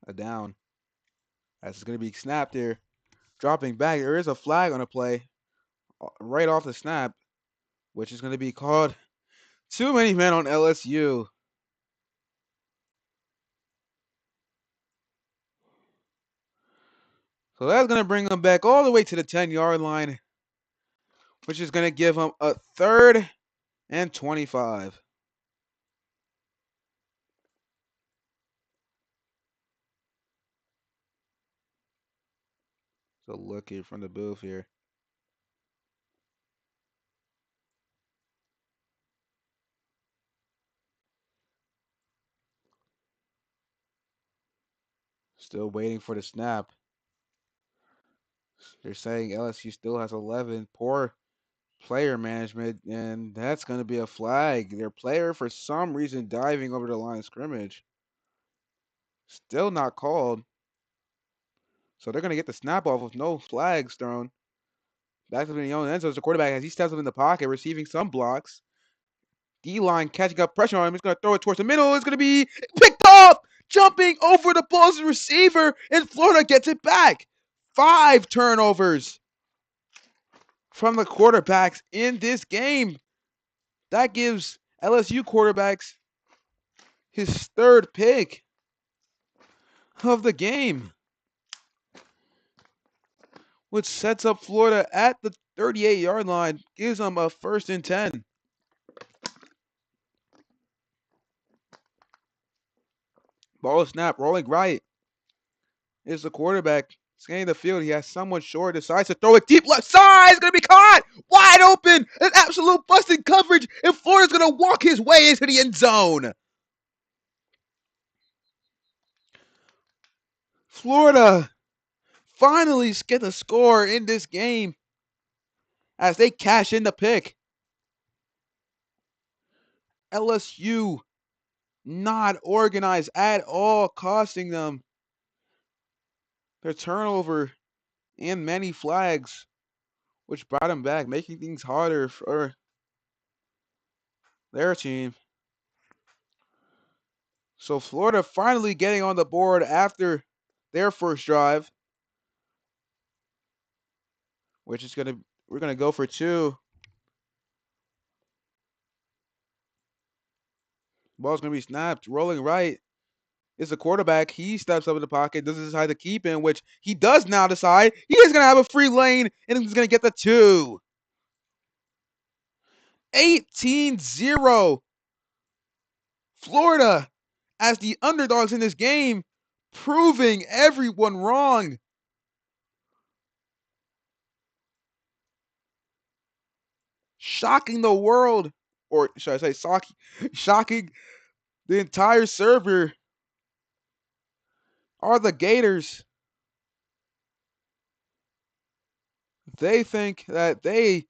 a down. As it's going to be snapped here. Dropping back. There is a flag on a play right off the snap, which is going to be called too many men on LSU. So that's going to bring them back all the way to the 10-yard line, which is going to give them a 3rd and 25. So look here from the booth here. Still waiting for the snap. They're saying LSU still has 11. Poor player management, and that's going to be a flag. Their player, for some reason, diving over the line of scrimmage. Still not called. So they're going to get the snap off with no flags thrown. Back to the own end zone. The quarterback, as he steps up in the pocket, receiving some blocks. D-line catching up pressure on him. He's going to throw it towards the middle. It's going to be picked off. Jumping over the ball's receiver, and Florida gets it back. 5 turnovers from the quarterbacks in this game. That gives LSU quarterbacks his 3rd pick of the game, which sets up Florida at the 38-yard line, gives them a 1st and 10. Ball snap, rolling right. Is the quarterback scanning the field. He has someone short, decides to throw it deep left side. It's going to be caught wide open. An absolute busted coverage, and Florida's going to walk his way into the end zone. Florida finally get the score in this game as they cash in the pick. LSU not organized at all, costing them their turnover and many flags, which brought them back, making things harder for their team. So Florida finally getting on the board after their first drive, which is we're gonna go for 2. Ball's gonna be snapped, rolling right. Is the quarterback. He steps up in the pocket, doesn't decide to keep in, which he does now decide. He is gonna have a free lane, and he's gonna get the 2. 18-0. Florida as the underdogs in this game, proving everyone wrong. Shocking the world, or should I say shocking the entire server, are the Gators. They think that they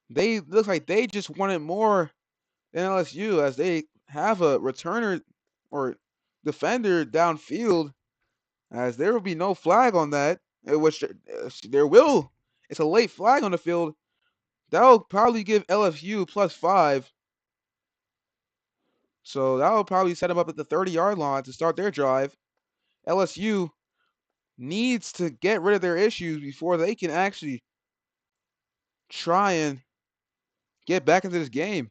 look like they just wanted more than LSU, as they have a returner or defender downfield, as there will be no flag on that, which there will. It's a late flag on the field. That'll probably give LSU +5. So that'll probably set them up at the 30-yard line to start their drive. LSU needs to get rid of their issues before they can actually try and get back into this game.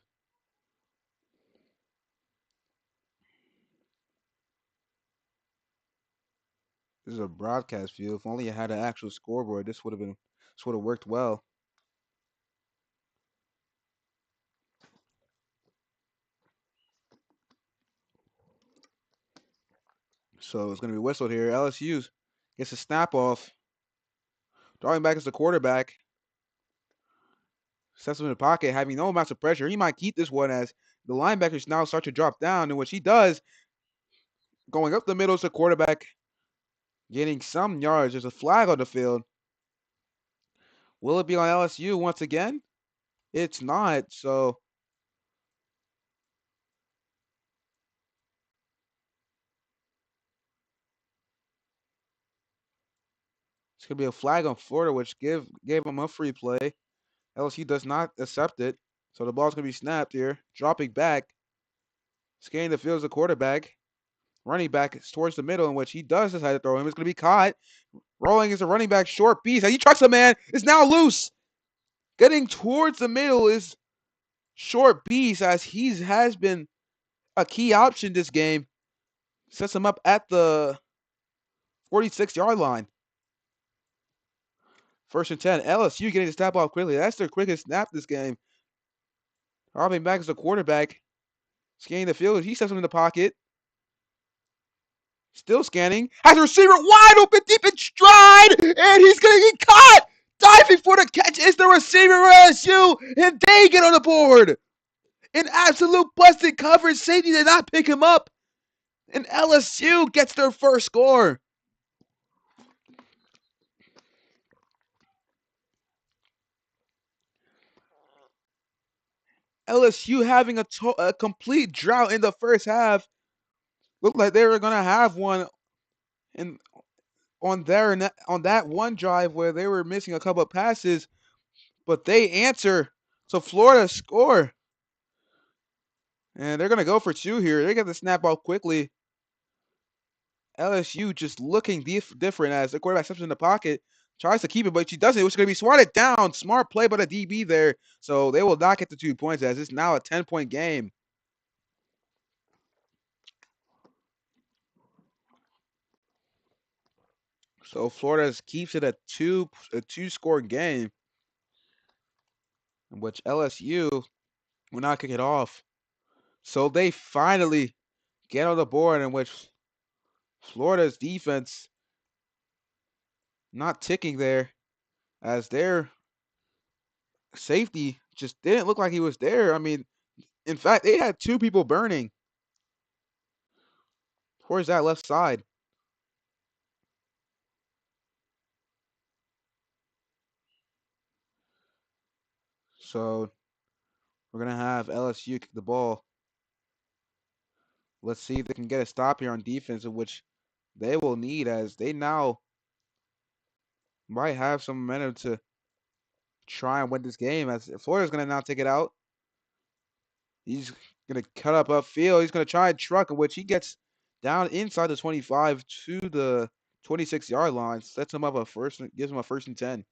This is a broadcast view. If only it had an actual scoreboard, this would have worked well. So it's gonna be whistled here. LSU gets a snap off. Drawing back as the quarterback. Sets him in the pocket, having no amounts of pressure. He might keep this one as the linebackers now start to drop down, in which he does. Going up the middle is the quarterback, getting some yards. There's a flag on the field. Will it be on LSU once again? It's not, so it's going to be a flag on Florida, which gave them a free play. LSU does not accept it, so the ball's going to be snapped here. Dropping back, scanning the field as the quarterback. Running back towards the middle, in which he does decide to throw him. It's going to be caught. Rolling is a running back, short beast. He trucks the man. It's now loose. Getting towards the middle is short beast, as he has been a key option this game. Sets him up at the 46-yard line. 1st and 10. LSU getting the snap off quickly. That's their quickest snap this game. Dropping back as a quarterback. Scanning the field. He steps him in the pocket. Still scanning. Has a receiver wide open, deep in stride. And he's going to get caught. Diving for the catch is the receiver of LSU. And they get on the board. An absolute busted coverage. Safety did not pick him up. And LSU gets their first score. LSU having a complete drought in the first half. Looked like they were going to have one in on that one drive where they were missing a couple of passes, but they answer. So Florida score. And they're gonna go for two here. They get the snap off quickly. LSU just looking different as the quarterback steps in the pocket, tries to keep it, but she doesn't. It's going to be swatted down. Smart play by the DB there. So they will not get the 2 points as it's now a 10-point game. So Florida keeps it a two score game, in which LSU will not kick it off. So they finally get on the board, in which Florida's defense not ticking there, as their safety just didn't look like he was there. I mean, in fact, they had two people burning towards that left side. So we're gonna have LSU kick the ball. Let's see if they can get a stop here on defense, in which they will need, as they now might have some momentum to try and win this game. As Florida's gonna now take it out. He's gonna cut up upfield. He's gonna try and truck, in which he gets down inside the 25 to the 26-yard line. Sets him up a first, gives him a 1st and 10.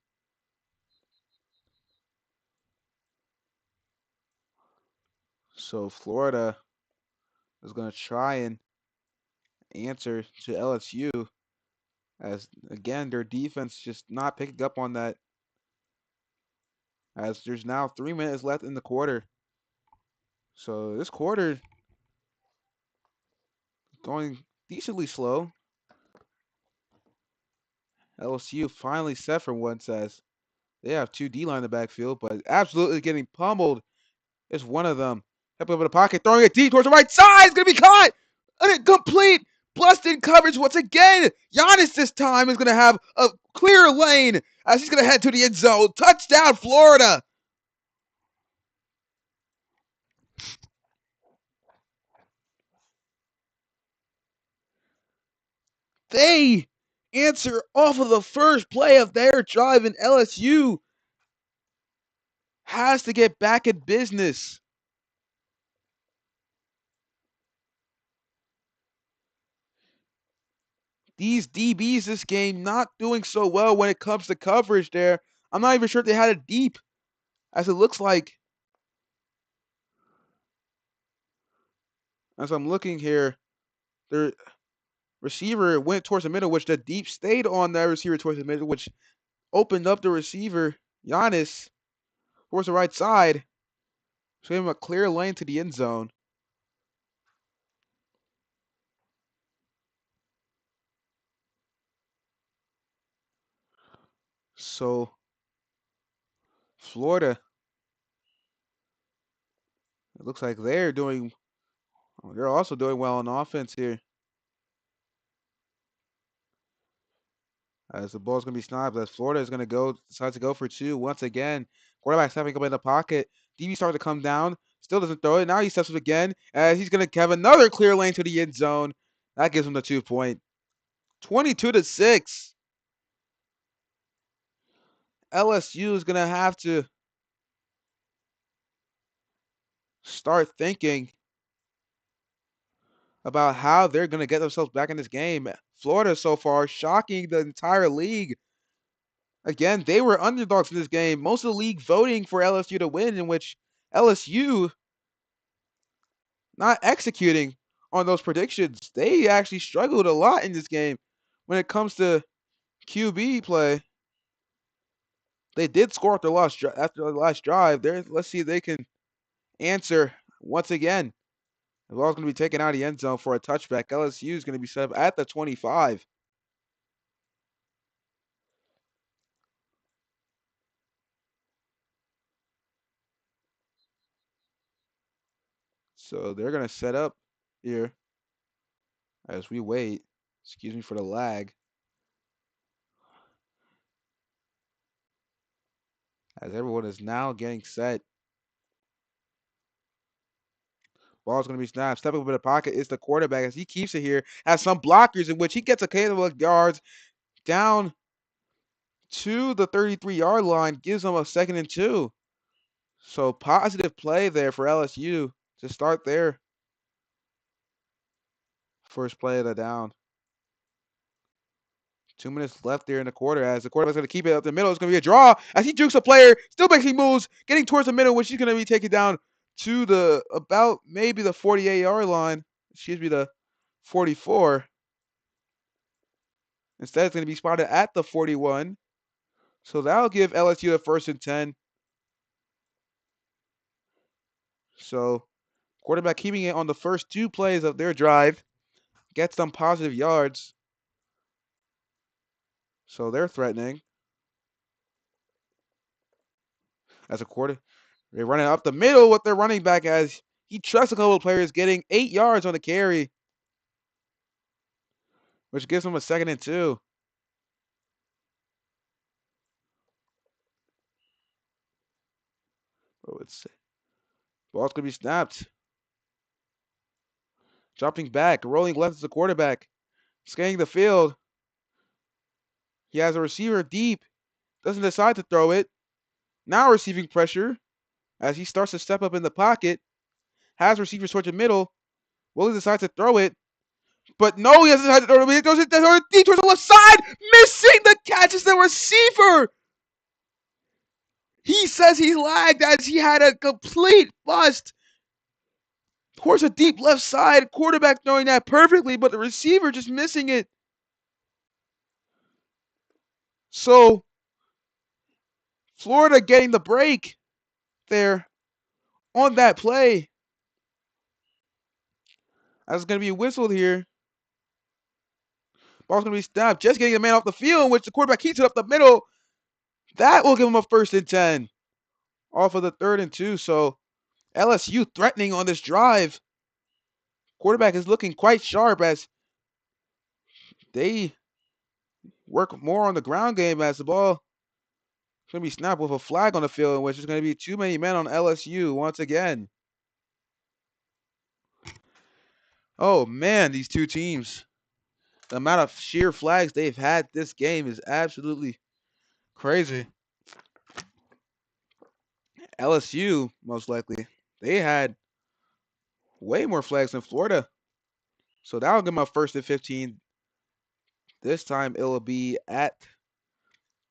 So Florida is gonna try and answer to LSU, as again their defense just not picking up on that, as there's now 3 minutes left in the quarter. So this quarter going decently slow. LSU finally set for once, as they have two D line in the backfield, but absolutely getting pummeled is one of them. Up over the pocket, throwing it deep towards the right side. It's gonna be caught. An incomplete, busted coverage once again. Giannis this time is gonna have a clear lane as he's gonna head to the end zone. Touchdown, Florida. They answer off of the first play of their drive, and LSU has to get back in business. These DBs this game not doing so well when it comes to coverage there. I'm not even sure if they had it deep, as it looks like. As I'm looking here, their receiver went towards the middle, which the deep stayed on that receiver towards the middle, which opened up the receiver, Giannis, towards the right side. So gave him a clear lane to the end zone. So Florida, it looks like they're also doing well on offense here. As the ball's going to be snapped, as Florida is going to decide to go for two once again. Quarterback stepping up in the pocket. DB starts to come down, still doesn't throw it. Now he steps up again, as he's going to have another clear lane to the end zone. That gives him the 2 point. 22-6. LSU is going to have to start thinking about how they're going to get themselves back in this game. Florida so far shocking the entire league. Again, they were underdogs in this game. Most of the league voting for LSU to win, in which LSU not executing on those predictions. They actually struggled a lot in this game when it comes to QB play. They did score after the last drive. Let's see if they can answer once again. The ball's going to be taken out of the end zone for a touchback. LSU is going to be set up at the 25. So they're going to set up here as we wait. Excuse me for the lag. As everyone is now getting set. Ball's going to be snapped. Stepping up in the pocket is the quarterback as he keeps it here. Has some blockers in which he gets a couple of yards. down to the 33-yard line, gives them a 2nd and 2. So positive play there for LSU to start their first play of the down. 2 minutes left there in the quarter as the quarterback's going to keep it up the middle. It's going to be a draw as he jukes a player, still making moves, getting towards the middle, which he's going to be taken down to the about maybe the 48-yard line. Excuse me, the 44. Instead, it's going to be spotted at the 41. So that'll give LSU a 1st and 10. So quarterback keeping it on the first 2 plays of their drive. Gets some positive yards. So they're threatening. As a quarter, they're running up the middle with their running back as he trucks a couple of players, getting 8 yards on the carry, which gives him a 2nd and 2. Oh, it's ball's gonna be snapped. Dropping back, rolling left as the quarterback, scanning the field. He has a receiver deep, doesn't decide to throw it. Now receiving pressure as he starts to step up in the pocket. Has receivers towards the middle. Will he decide to throw it? But no, he doesn't decide to throw it. He throws it deep towards the left side, missing the catch as the receiver. He says he lagged as he had a complete bust towards a deep left side. Quarterback throwing that perfectly, but the receiver just missing it. So Florida getting the break there on that play. That's going to be whistled here. Ball's going to be snapped. Just getting the man off the field, which the quarterback keeps it up the middle. That will give him a 1st and 10 off of the 3rd and 2. So LSU threatening on this drive. Quarterback is looking quite sharp as they work more on the ground game as the ball is going to be snapped with a flag on the field, in which is going to be too many men on LSU once again. Oh, man, these two teams. The amount of sheer flags they've had this game is absolutely crazy. LSU, most likely, they had way more flags than Florida. So that'll give them a 1st and 15. This time it'll be at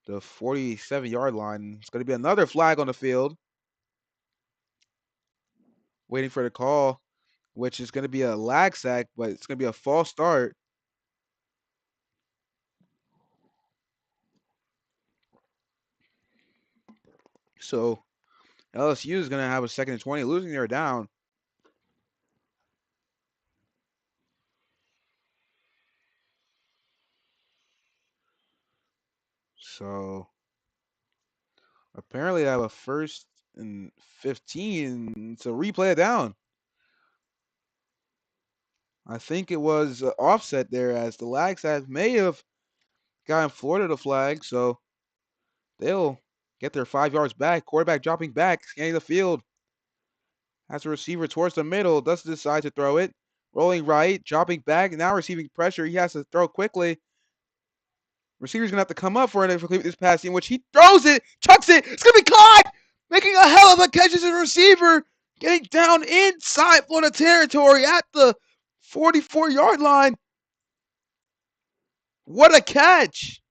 the 47-yard line. It's going to be another flag on the field. Waiting for the call, which is going to be a lag sack, but it's going to be a false start. So LSU is going to have a 2nd and 20, losing their down. So apparently they have a 1st and 15 to replay it down. I think it was offset there as the lag sack may have gotten Florida the flag, so they'll get their 5 yards back. Quarterback dropping back, scanning the field. Has a receiver towards the middle, doesn't decide to throw it. Rolling right, dropping back, now receiving pressure. He has to throw quickly. Receiver's gonna have to come up for it to complete this pass, in which he throws it, chucks it. It's gonna be caught, making a hell of a catch as a receiver, getting down inside Florida territory at the 44-yard line. What a catch!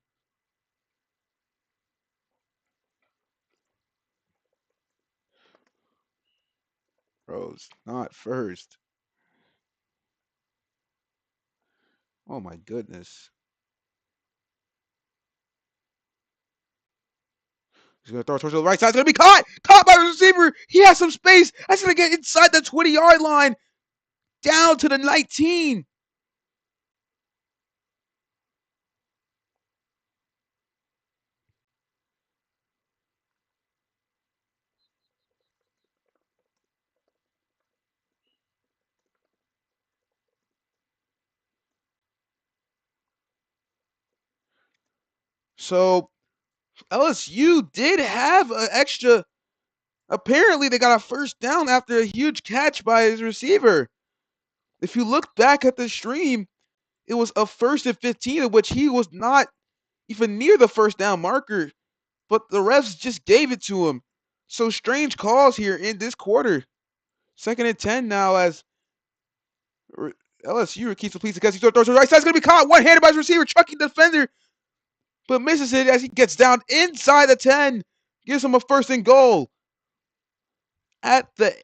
Rose, not first. Oh my goodness. He's going to throw it towards the right side. It's going to be caught! Caught by the receiver! He has some space! That's going to get inside the 20-yard line! Down to the 19! So LSU did have an extra. Apparently, they got a 1st down after a huge catch by his receiver. If you look back at the stream, it was a 1st and 15, in which he was not even near the first down marker, but the refs just gave it to him. So strange calls here in this quarter. 2nd and 10 now as LSU keeps the police against he throws to the right side. It's going to be caught one-handed by his receiver, trucking the defender, but misses it as he gets down inside the 10. Gives him a 1st and goal at the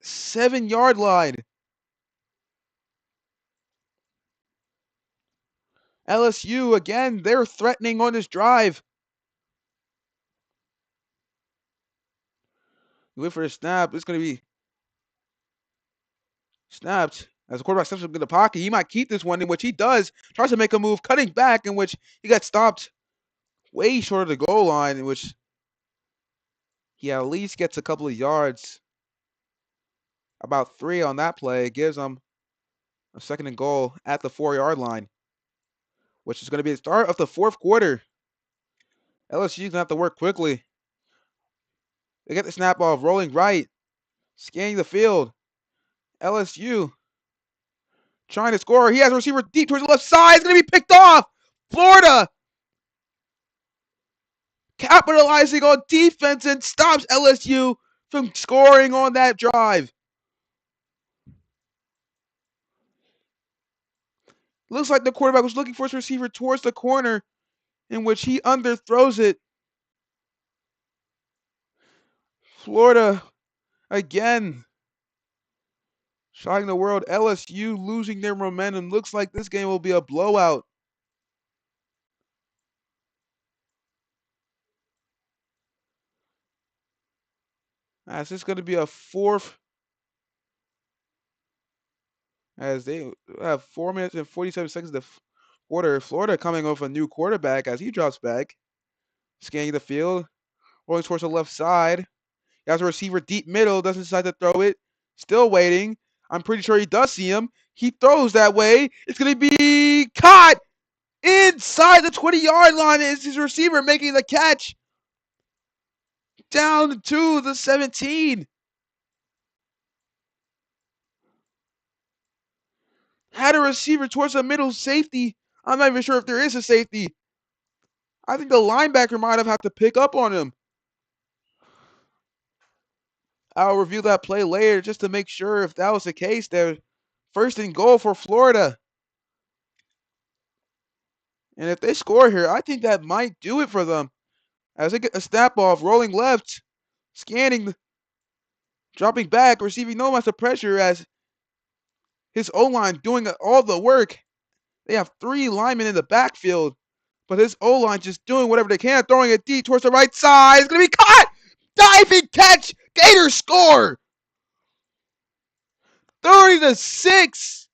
7-yard line. LSU, again, they're threatening on this drive. Wait for the snap. It's going to be snapped. As the quarterback steps up in the pocket, he might keep this one, in which he does. Tries to make a move, cutting back, in which he got stopped way short of the goal line, in which he at least gets a couple of yards. About 3 on that play. It gives him a 2nd and goal at the 4-yard line, which is going to be the start of the 4th quarter. LSU's going to have to work quickly. They get the snap off, rolling right, scanning the field. LSU trying to score. He has a receiver deep towards the left side. It's going to be picked off. Florida capitalizing on defense and stops LSU from scoring on that drive. Looks like the quarterback was looking for his receiver towards the corner, in which he underthrows it. Florida, again, shocking the world. LSU losing their momentum. Looks like this game will be a blowout. As this is going to be a 4th, as they have 4 minutes and 47 seconds of quarter. Florida coming off a new quarterback as he drops back, scanning the field, rolling towards the left side. He has a receiver deep middle, doesn't decide to throw it. Still waiting. I'm pretty sure he does see him. He throws that way. It's going to be caught inside the 20-yard line. It's his receiver making the catch. Down to the 17. Had a receiver towards the middle safety. I'm not even sure if there is a safety. I think the linebacker might have had to pick up on him. I'll review that play later just to make sure if that was the case. They're 1st and goal for Florida. And if they score here, I think that might do it for them. As they get a snap off, rolling left, scanning, dropping back, receiving no amount of pressure as his O-line doing all the work. They have 3 linemen in the backfield, but his O-line just doing whatever they can, throwing it deep towards the right side. It's going to be caught! Diving catch! Gators score! 30-6!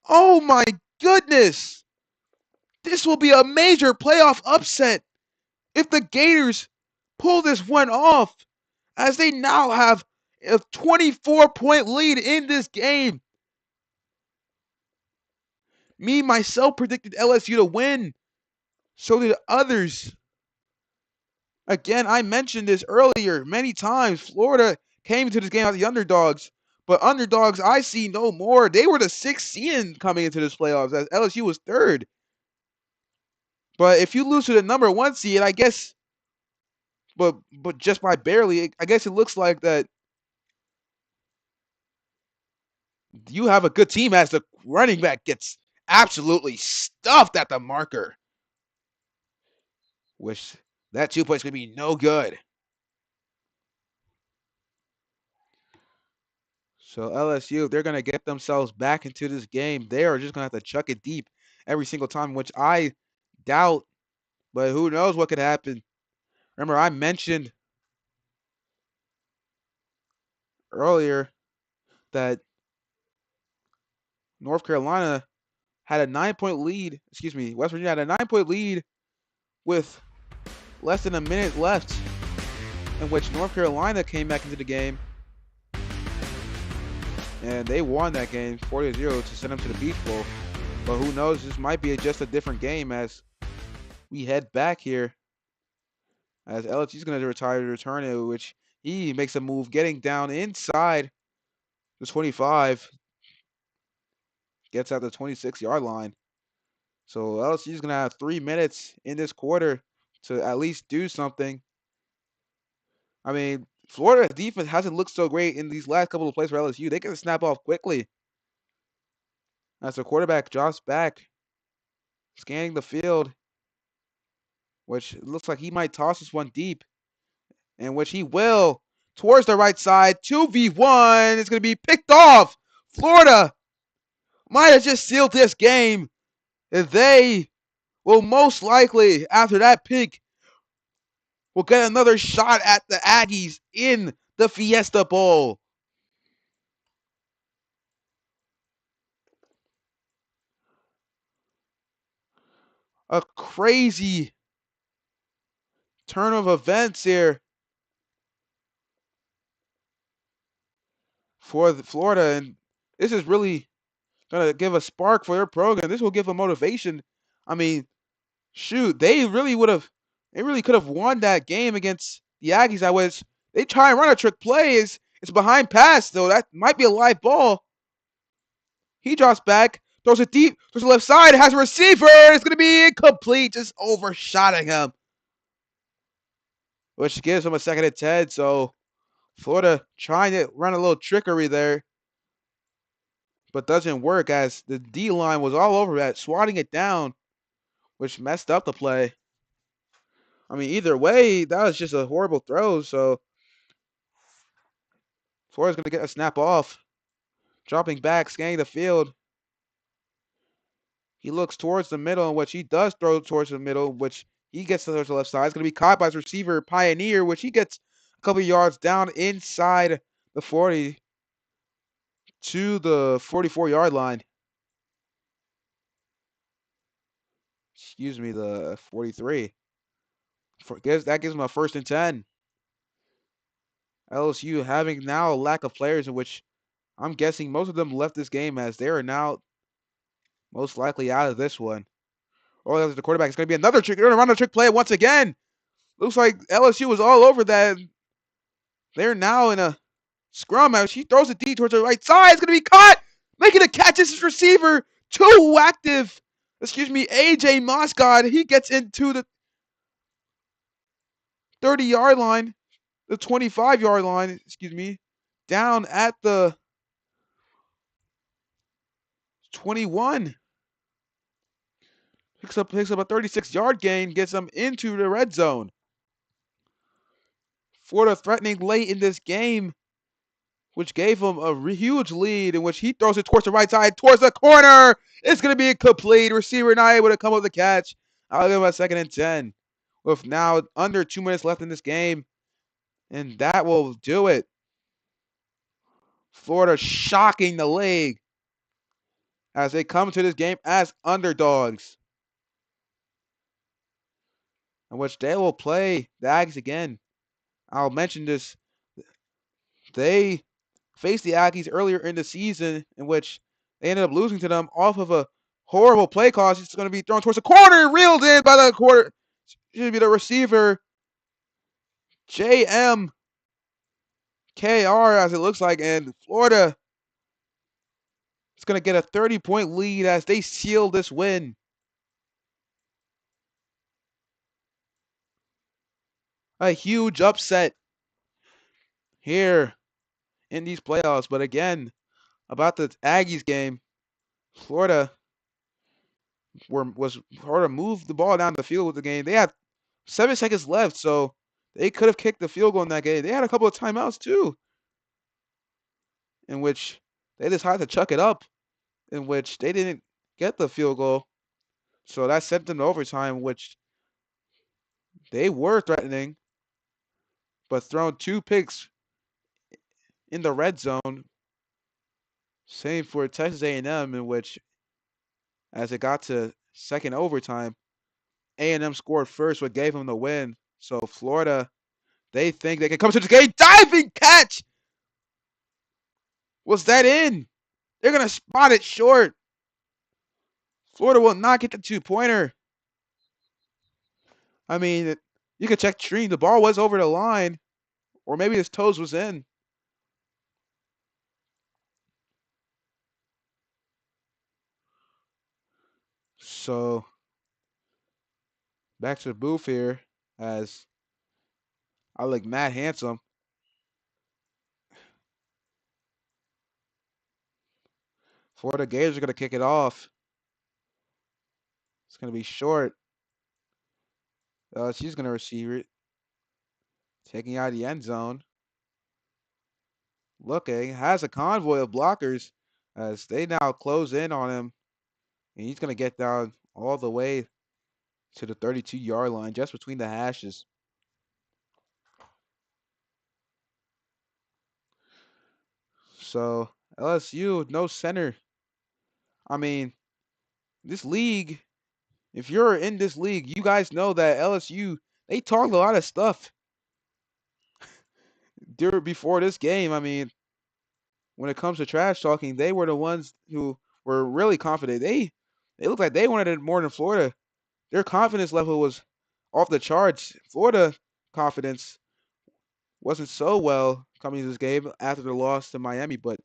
Oh my goodness! This will be a major playoff upset if the Gators pull this one off, as they now have a 24-point lead in this game. Me, myself, predicted LSU to win. So did others. Again, I mentioned this earlier many times. Florida came into this game as the underdogs. But underdogs, I see no more. They were the 6th seed coming into this playoffs, as LSU was 3rd. But if you lose to the number 1 seed, I guess, but just by barely, I guess it looks like that you have a good team as the running back gets absolutely stuffed at the marker. Which that 2 points going to be no good. So LSU, if they're going to get themselves back into this game, they are just going to have to chuck it deep every single time, which I doubt. But who knows what could happen. Remember, I mentioned earlier that North Carolina had a 9-point lead. Excuse me, West Virginia had a 9-point lead with less than a minute left, in which North Carolina came back into the game. And they won that game 40-0 to send them to the Beach Bowl. But who knows, this might be just a different game as we head back here. As LSU's going to return it, which he makes a move, getting down inside the 25. gets at the 26-yard line. So LSU's going to have 3 minutes in this quarter to at least do something. I mean, Florida defense hasn't looked so great in these last couple of plays for LSU. They can snap off quickly. As the quarterback drops back, scanning the field, which looks like he might toss this one deep, in which he will towards the right side. 2v1. It's going to be picked off. Florida might have just sealed this game. And they will most likely, after that pick, will get another shot at the Aggies in the Fiesta Bowl. A crazy turn of events here for Florida, and this is really gonna give a spark for their program. This will give them motivation. I mean, shoot, they really could have won that game against the Aggies. I was they try and run a trick play. It's behind pass though. That might be a live ball. He drops back, throws it deep, throws the left side, has a receiver. It's gonna be incomplete, just overshotting him, which gives him a 2nd and 10. So Florida trying to run a little trickery there, but doesn't work as the D line was all over that, swatting it down, which messed up the play. I mean, either way, that was just a horrible throw. So Florida's going to get a snap off, dropping back, scanning the field. He looks towards the middle, in which he does throw towards the middle, which he gets towards the left side. It's going to be caught by his receiver, Pioneer, which he gets a couple yards down inside the 40 to the 44-yard line. Excuse me, the 43. That gives him a 1st and 10. LSU having now a lack of players, in which I'm guessing most of them left this game as they are now most likely out of this one. Oh, the quarterback. It's going to be another trick. They're going to run a trick play once again. Looks like LSU was all over that. They're now in a scrum as he throws it deep towards the right side. It's going to be caught. Making a catch. This is receiver. Too active. Excuse me, AJ Moscott. He gets into the 30-yard line. The 25-yard line. Excuse me. Down at the 21. Picks up a 36-yard gain, gets them into the red zone. Florida threatening late in this game, which gave him a huge lead, in which he throws it towards the right side, towards the corner. It's going to be incomplete. Receiver not able to come up with the catch. I'll give him a 2nd and 10 with now under 2 minutes left in this game, and that will do it. Florida shocking the league as they come to this game as underdogs, in which they will play the Aggies again. I'll mention this. They faced the Aggies earlier in the season, in which they ended up losing to them off of a horrible play call. It's going to be thrown towards the corner, reeled in by the quarter. Should be the receiver, JMKR, as it looks like, and Florida is going to get a 30-point lead as they seal this win. A huge upset here in these playoffs. But again, about the Aggies game, Florida moved the ball down the field with the game. They had 7 seconds left, so they could have kicked the field goal in that game. They had a couple of timeouts too, in which they decided to chuck it up, in which they didn't get the field goal. So that sent them to overtime, which they were threatening, but thrown 2 picks in the red zone. Same for Texas A&M, in which, as it got to second overtime, A&M scored first, what gave them the win. So Florida, they think they can come to the game. Diving catch! Was that in? They're going to spot it short. Florida will not get the 2-pointer. I mean, you could check stream. The ball was over the line, or maybe his toes was in. So back to the booth here as I look mad handsome. Florida Gators are gonna kick it off. It's gonna be short. She's gonna receive it, taking out the end zone. Looking, has a convoy of blockers as they now close in on him, and he's gonna get down all the way to the 32-yard line, just between the hashes. So LSU, no center. I mean, this league, if you're in this league, you guys know that LSU, they talked a lot of stuff before this game. I mean, when it comes to trash talking, they were the ones who were really confident. They looked like they wanted it more than Florida. Their confidence level was off the charts. Florida confidence wasn't so well coming to this game after the loss to Miami, but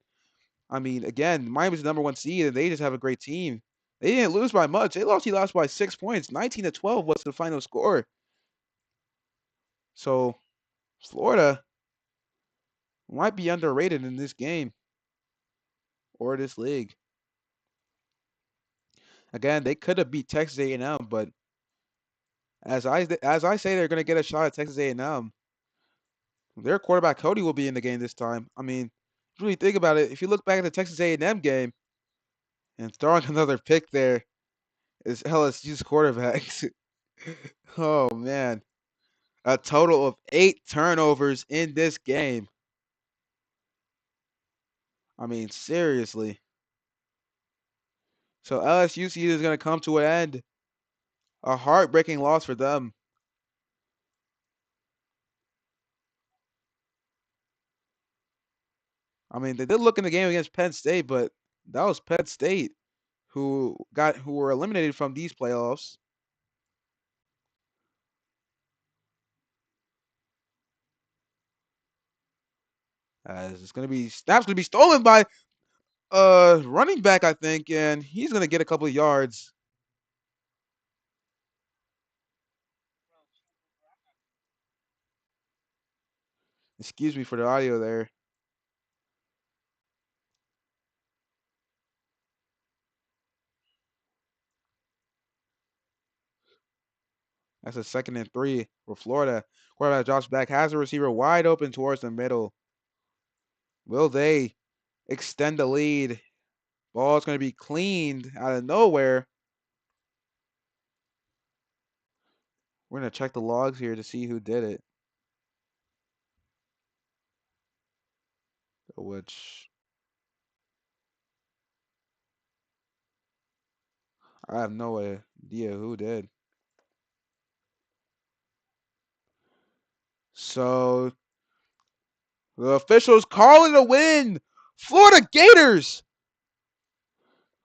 I mean, again, Miami's the number one seed, and they just have a great team. They didn't lose by much. He lost by 6 points. 19-12 was the final score. So Florida might be underrated in this game or this league. Again, they could have beat Texas A&M, but as I say, they're going to get a shot at Texas A&M. Their quarterback Cody will be in the game this time. I mean, really think about it. If you look back at the Texas A&M game and throwing another pick there is LSU's quarterbacks. Oh man, a total of 8 turnovers in this game. I mean, seriously. So LSU season is going to come to an end. A heartbreaking loss for them. I mean, they did look in the game against Penn State, but that was Penn State who were eliminated from these playoffs. As it's going to be snaps going to be stolen by running back, I think, and he's going to get a couple of yards. Excuse me for the audio there. That's a 2nd and 3 for Florida. Quarterback drops back, has a receiver wide open towards the middle. Will they extend the lead? Ball's going to be cleaned out of nowhere. We're going to check the logs here to see who did it. Which I have no idea who did. So the officials call it a win. Florida Gators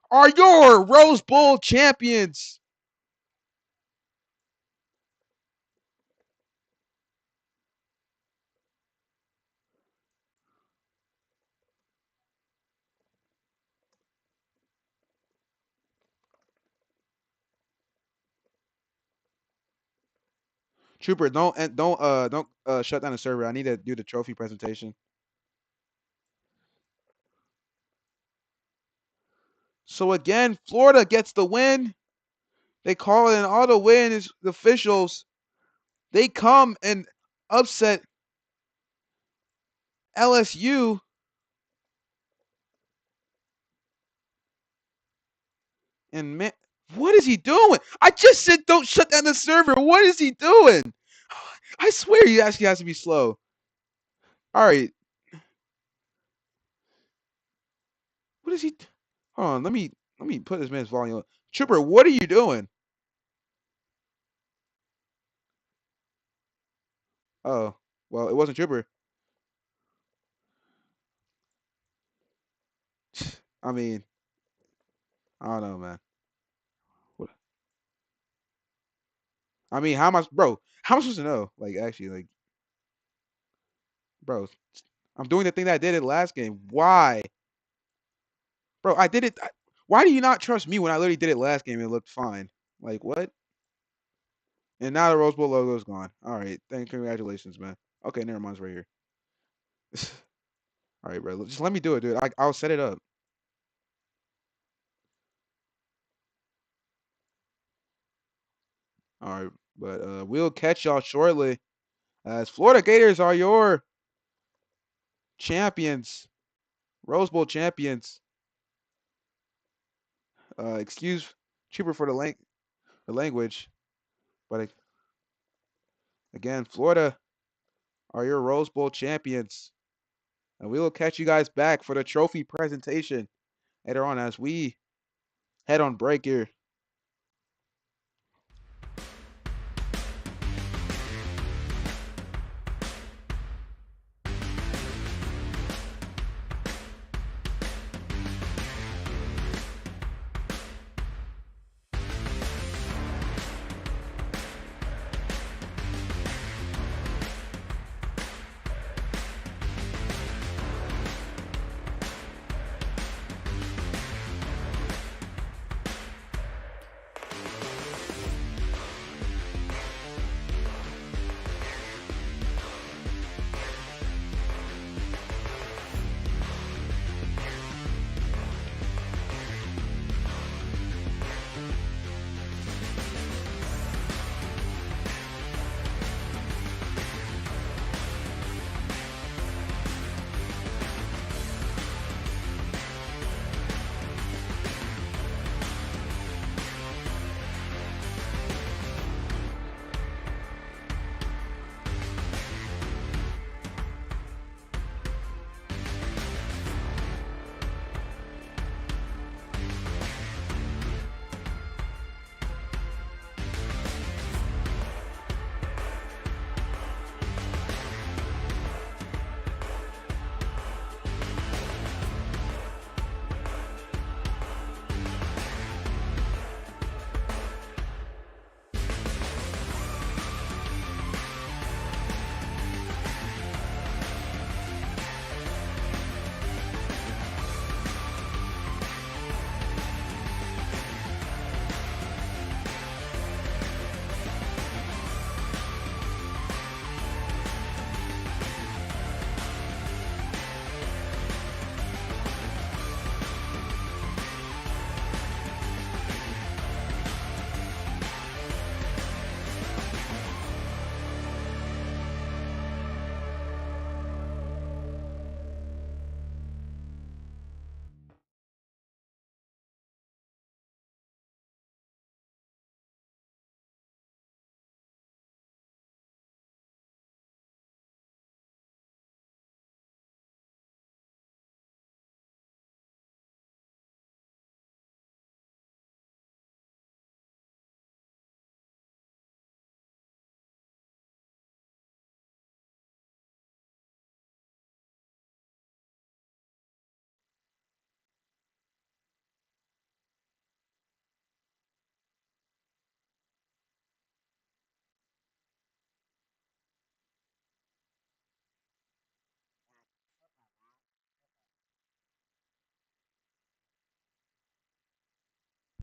are your Rose Bowl champions. Trooper, don't shut down the server. I need to do the trophy presentation. So again, Florida gets the win. They call it an auto win. It's the officials. They come and upset LSU. And man, what is he doing? I just said don't shut down the server. What is he doing? I swear he actually has to be slow. All right. What is he? Hold on. Let me put this man's volume up. Trooper, what are you doing? Oh, well, it wasn't Trooper. I mean, I don't know, man. What? I mean, how am I, bro? How am I supposed to know? Like, actually, like, bro, I'm doing the thing that I did in the last game. Why, bro? I did it. Why do you not trust me when I literally did it last game and it looked fine? Like, what? And now the Rose Bowl logo is gone. All right. Congratulations, man. Okay, never mind. It's right here. All right, bro. Just let me do it, dude. I'll set it up. All right. But we'll catch y'all shortly as Florida Gators are your champions, Rose Bowl champions. Excuse cheaper for the language, but again, Florida are your Rose Bowl champions, and we will catch you guys back for the trophy presentation later on as we head on break here.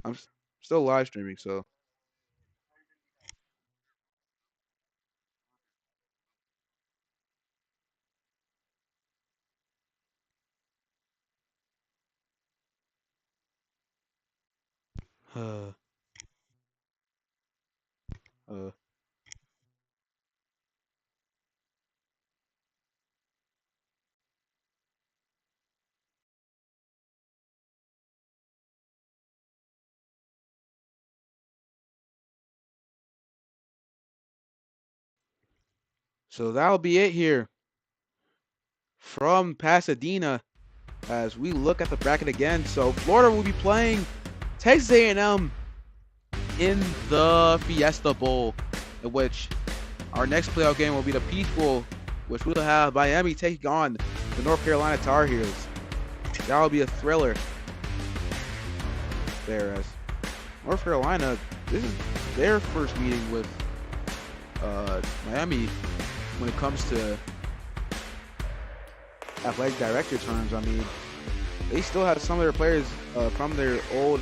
I'm still live streaming, so uh, uh, so that'll be it here from Pasadena as we look at the bracket again. So Florida will be playing Texas A&M in the Fiesta Bowl, in which our next playoff game will be the Peach Bowl, which will have Miami taking on the North Carolina Tar Heels. That'll be a thriller there, as North Carolina, this is their first meeting with Miami when it comes to athletic director terms. I mean, they still have some of their players from their old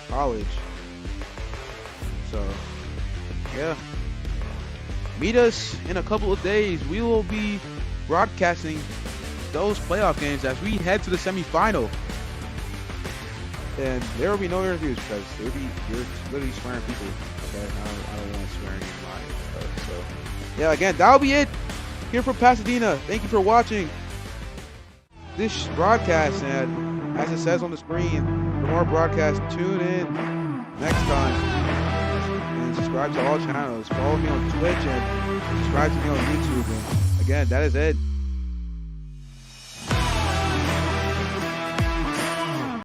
college. So yeah, meet us in a couple of days. We will be broadcasting those playoff games as we head to the semifinal. And there will be no interviews because you're literally swearing people. Okay, I don't want swearing in my so yeah, again, that'll be it here from Pasadena. Thank you for watching this broadcast, and as it says on the screen, for more broadcasts, tune in next time and subscribe to all channels. Follow me on Twitch and subscribe to me on YouTube. And again, that is it.